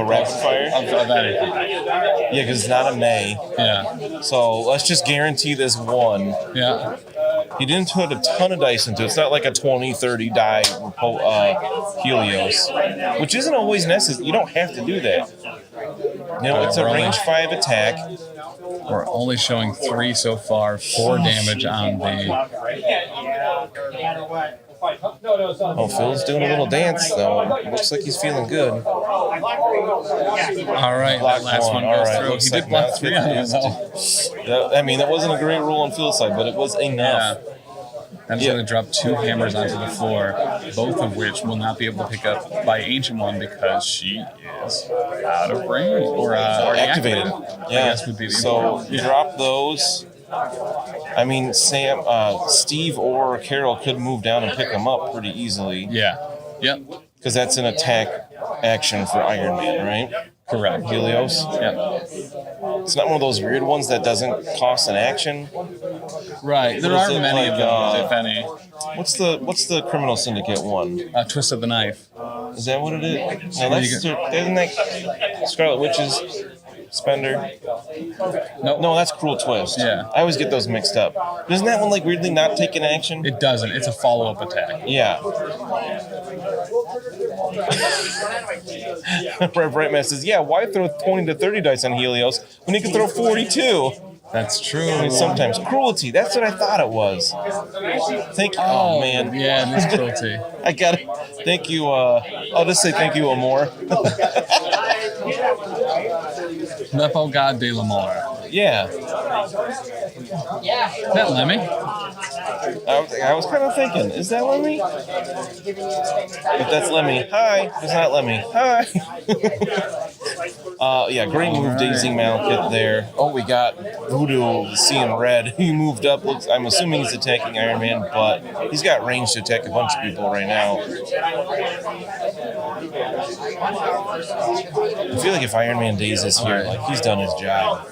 rapid fire? Of anything. Yeah, because it's not a May. Yeah. So let's just guarantee this 1. Yeah. He didn't put a ton of dice into it. It's not like a 20, 30 die Helios, which isn't always necessary. You don't have to do that. It's a range 5 attack. We're only showing 3 so far, 4 damage on the... Oh, Phil's doing a little dance, though. Looks like he's feeling good. All right, that last one goes through. He did block 3 on it, though. That wasn't a great roll on Phil's side, but it was enough. Yeah. I'm just going to drop 2 hammers onto the floor, both of which will not be able to pick up by Ancient One because she is out of range or activated. I guess would be the drop those. I mean, Steve or Carol could move down and pick them up pretty easily. Yeah. Yep. Because that's an attack action for Iron Man, right? Correct. Helios. Yep. It's not one of those weird ones that doesn't cost an action. Right. There aren't many of those, if any. What's the Criminal Syndicate one? Twist of the Knife. Is that what it is? No, isn't that Scarlet Witch's Spender? Nope. No, that's Cruel Twist. Yeah. I always get those mixed up. Doesn't that one weirdly not take an action? It doesn't. It's a follow-up attack. Yeah. Brightman says, yeah, why throw 20 to 30 dice on Helios when you can throw 42? That's true. I mean, sometimes. Cruelty, that's what I thought it was. Thank you. Oh, man. Yeah, it's cruelty. I got it. Thank you. I'll just say thank you, Amor. Lepo God de l'Amour. Yeah. Is that Lemmy? I was kind of thinking, is that Lemmy? If that's Lemmy, hi. If it's not Lemmy, hi. Yeah, great move, Daisy Malekith there. Oh, we got Voodoo seeing red. He moved up. I'm assuming he's attacking Iron Man, but he's got range to attack a bunch of people right now. I feel like if Iron Man Days is here, like he's done his job.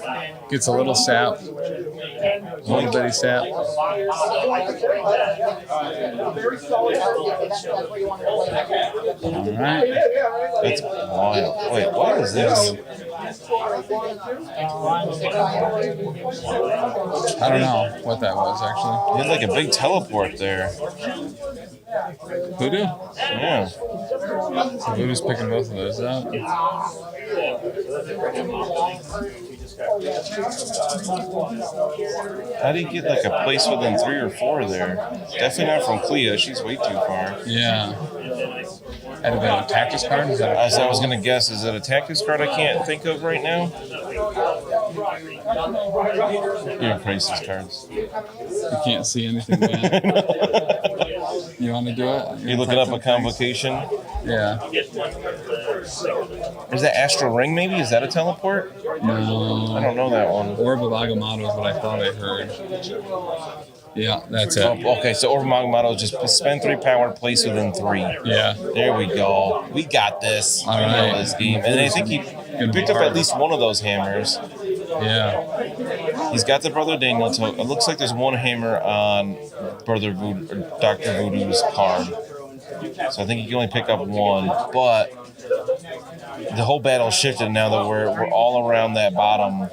Gets a little sap. Little bitty sap. Alright. That's wild. Wait, what is this? I don't know what that was, actually. He had like a big teleport there. Voodoo? Yeah. So Voodoo's picking both of those up. How do you get like a place within 3 or 4 there? Definitely not from Clea. She's way too far. Yeah. Had it been a Tactics card? Is that I was going to guess, is it a Tactics card I can't think of right now? Here, Crisis cards. You can't see anything yet. You want to do it? You looking up a Convocation? Yeah. Is that Astral Ring maybe? Is that a teleport? No. I don't know that one. Orb of Agamatto is what I thought I heard. Yeah, that's it. Oh, okay, so Orb of Agamatto is just spend 3 power, place within 3. Yeah. There we go. We got this. All We know right. this game. And I think he picked up at least one of those hammers. Yeah. He's got the Brother Daniel token. It looks like there's one hammer on Brother Voodoo, or Dr. Voodoo's card. So I think you can only pick up one. But the whole battle shifted now that we're all around that bottom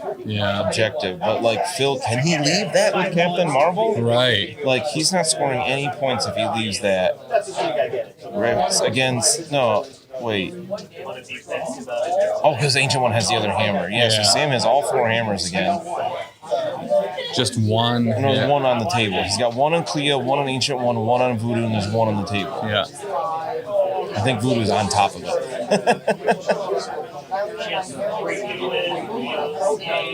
objective. But like Phil, can he leave that with Captain Marvel? Right. Like he's not scoring any points if he leaves that. Against wait. Oh, because Ancient One has the other hammer. Yeah, so Sam has all 4 hammers again. Just one. And there's one on the table. He's got one on Clea, one on Ancient One on Voodoo, and there's one on the table. Yeah. I think Voodoo's on top of it. All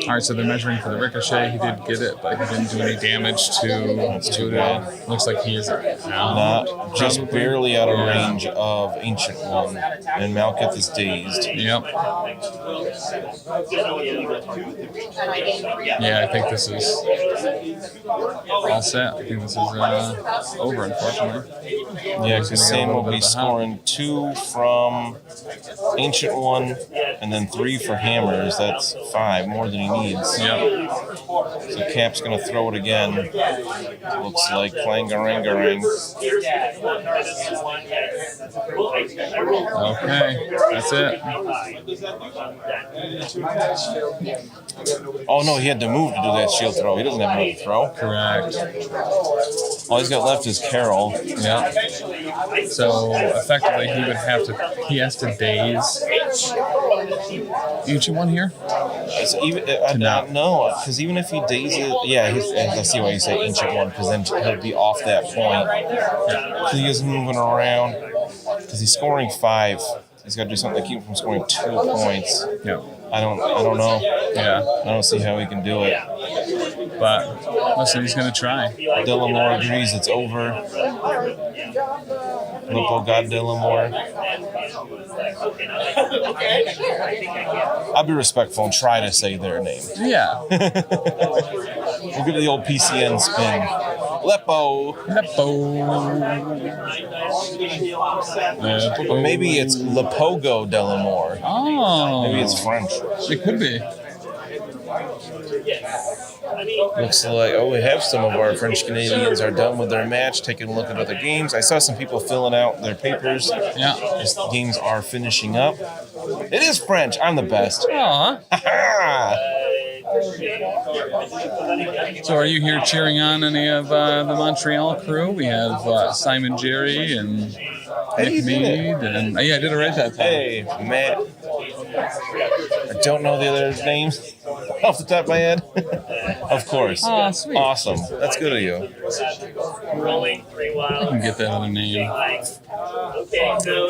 right, so they're measuring for the ricochet. He did get it, but he didn't do any damage to Voodoo. Looks like he is not just barely out of range of Ancient One, and Malekith is dazed. Yep. Yeah, I think this is all set. I think this is over, unfortunately. Yeah, because Sam will be scoring 2 from Ancient One, and then 3 for hammers. That's 5, more than he needs. Yep. So Cap's going to throw it again. Looks like Clangarang-garang. Okay, that's it. Oh no, he had to move to do that shield throw. He doesn't have another throw. Correct. All he's got left is Carol. Yeah. So effectively, he has to daze each one here. So even no, because even if he dazes, I see why you say Ancient One, because then he'll be off that point. So he is moving around because he's scoring 5. He's got to do something to keep him from scoring 2 points. Yeah. I don't know. Yeah. I don't see how he can do it. But listen, he's going to try. Dillamore agrees it's over. Lipo got Dillamore. I'll be respectful and try to say their name. Yeah. We'll give it the old PCN spin. Lepo. Or maybe it's Lepogo Delamore. Oh. Maybe it's French. It could be. Looks like, we have some of our French Canadians are done with their match, taking a look at other games. I saw some people filling out their papers. Yeah. As the games are finishing up. It is French. I'm the best. Aw. So are you here cheering on any of the Montreal crew? We have Simon Jerry and Nick Mead. And I did it right that time. Hey, Matt. I don't know the other names off the top of my head. Of course. Oh, sweet. Awesome. That's good of you. Rolling 3 wild. I can get that other name. Okay, so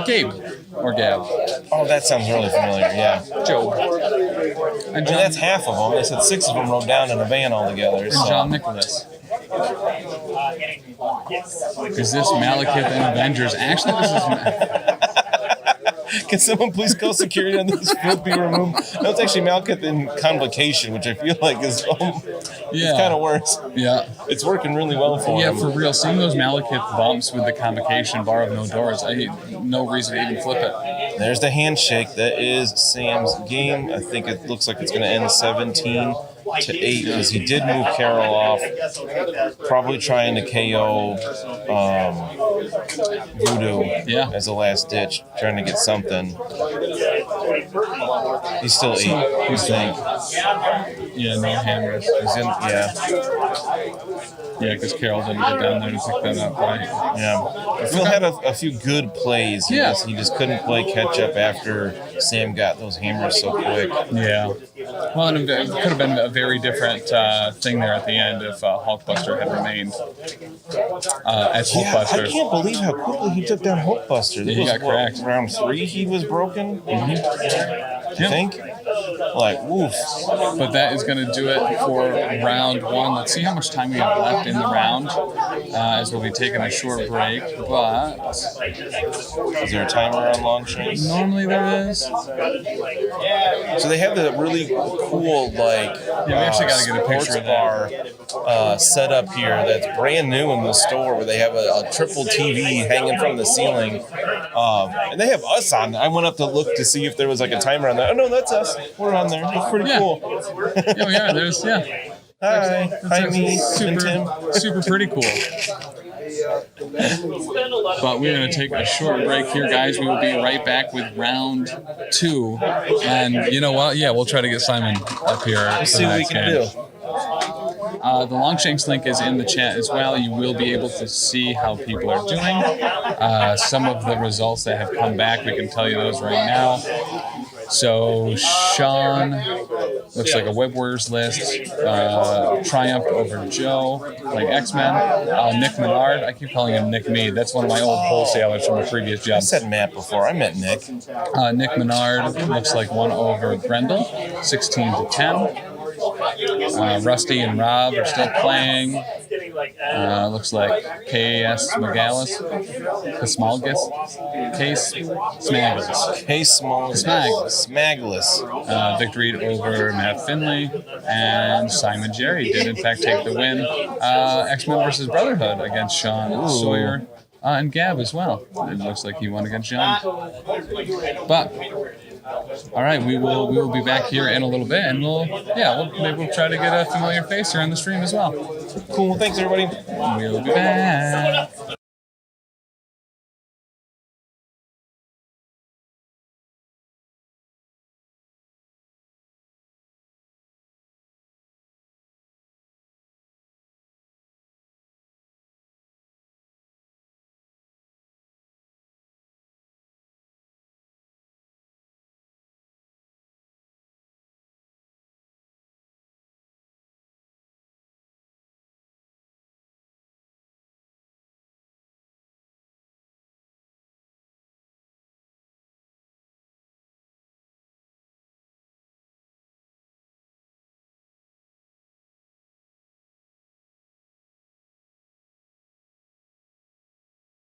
Gabe. Or Gab. Oh, that sounds really familiar, yeah. Joe. And John, that's half of them. They said 6 of them rode down in a van all together. and John Nicholas. Is this Malekith and Avengers? Actually, this is... Can someone please call security on this field be removed? No, it's actually Malekith in Convocation, which I feel like is it's kind of worse. Yeah. It's working really well for him. Yeah, for real. Seeing those Malekith bumps with the Convocation bar of no doors, no reason to even flip it. There's the handshake. That is Sam's game. I think it looks like it's going to end 17-8 because he did move Carol off. Probably trying to KO Voodoo as a last ditch, trying to get something. He's still 8, you think? Yeah, no hammers. He's in, Yeah, because Carol didn't get down there to pick that up, right? Yeah. Phil had a few good plays. He just couldn't play catch up after Sam got those hammers so quick. Yeah. Well, and it could have been a very different thing there at the end if Hulkbuster had remained as Hulkbuster. I can't believe how quickly he took down Hulkbuster. He got cracked. Round 3 he was broken? I think. Like, woof. But that is going to do it for round 1. Let's see how much time we have left in the round, as we'll be taking a short break. But is there a timer on long chains? Normally there is. So they have the really cool, like, we actually got to get a picture of bar set up here that's brand new in the store, where they have a triple TV hanging from the ceiling. And they have us on. I went up to look to see if there was like a timer on there. Oh no, that's us. We're on there. It's pretty cool. Yeah, there's Hi, me, super, and Tim. Super pretty cool. But we're going to take a short break here, guys. We will be right back with round 2. And you know what? Yeah, we'll try to get Simon up here. Let's see what we can do. The Longshanks link is in the chat as well. You will be able to see how people are doing. Some of the results that have come back, we can tell you those right now. So Sean Looks like a Web Warriors list. Triumphed over Joe, like X-Men. Nick Menard. I keep calling him Nick Mead. That's one of my old wholesalers from a previous job. I said Matt before. I meant Nick. Nick Menard looks like one over Grendel, 16 to 10. Rusty and Rob are still playing. Looks like K.S. Smagalus. Case Smagalus. Case Smagless. Victory over Matt Finley. And Simon Jerry did, in fact, take the win. X-Men versus Brotherhood against Sean Sawyer. And Gab as well. It looks like he won against John. But all right, we will be back here in a little bit, and maybe we'll try to get a familiar face here on the stream as well. Cool. Thanks, everybody. We'll be back.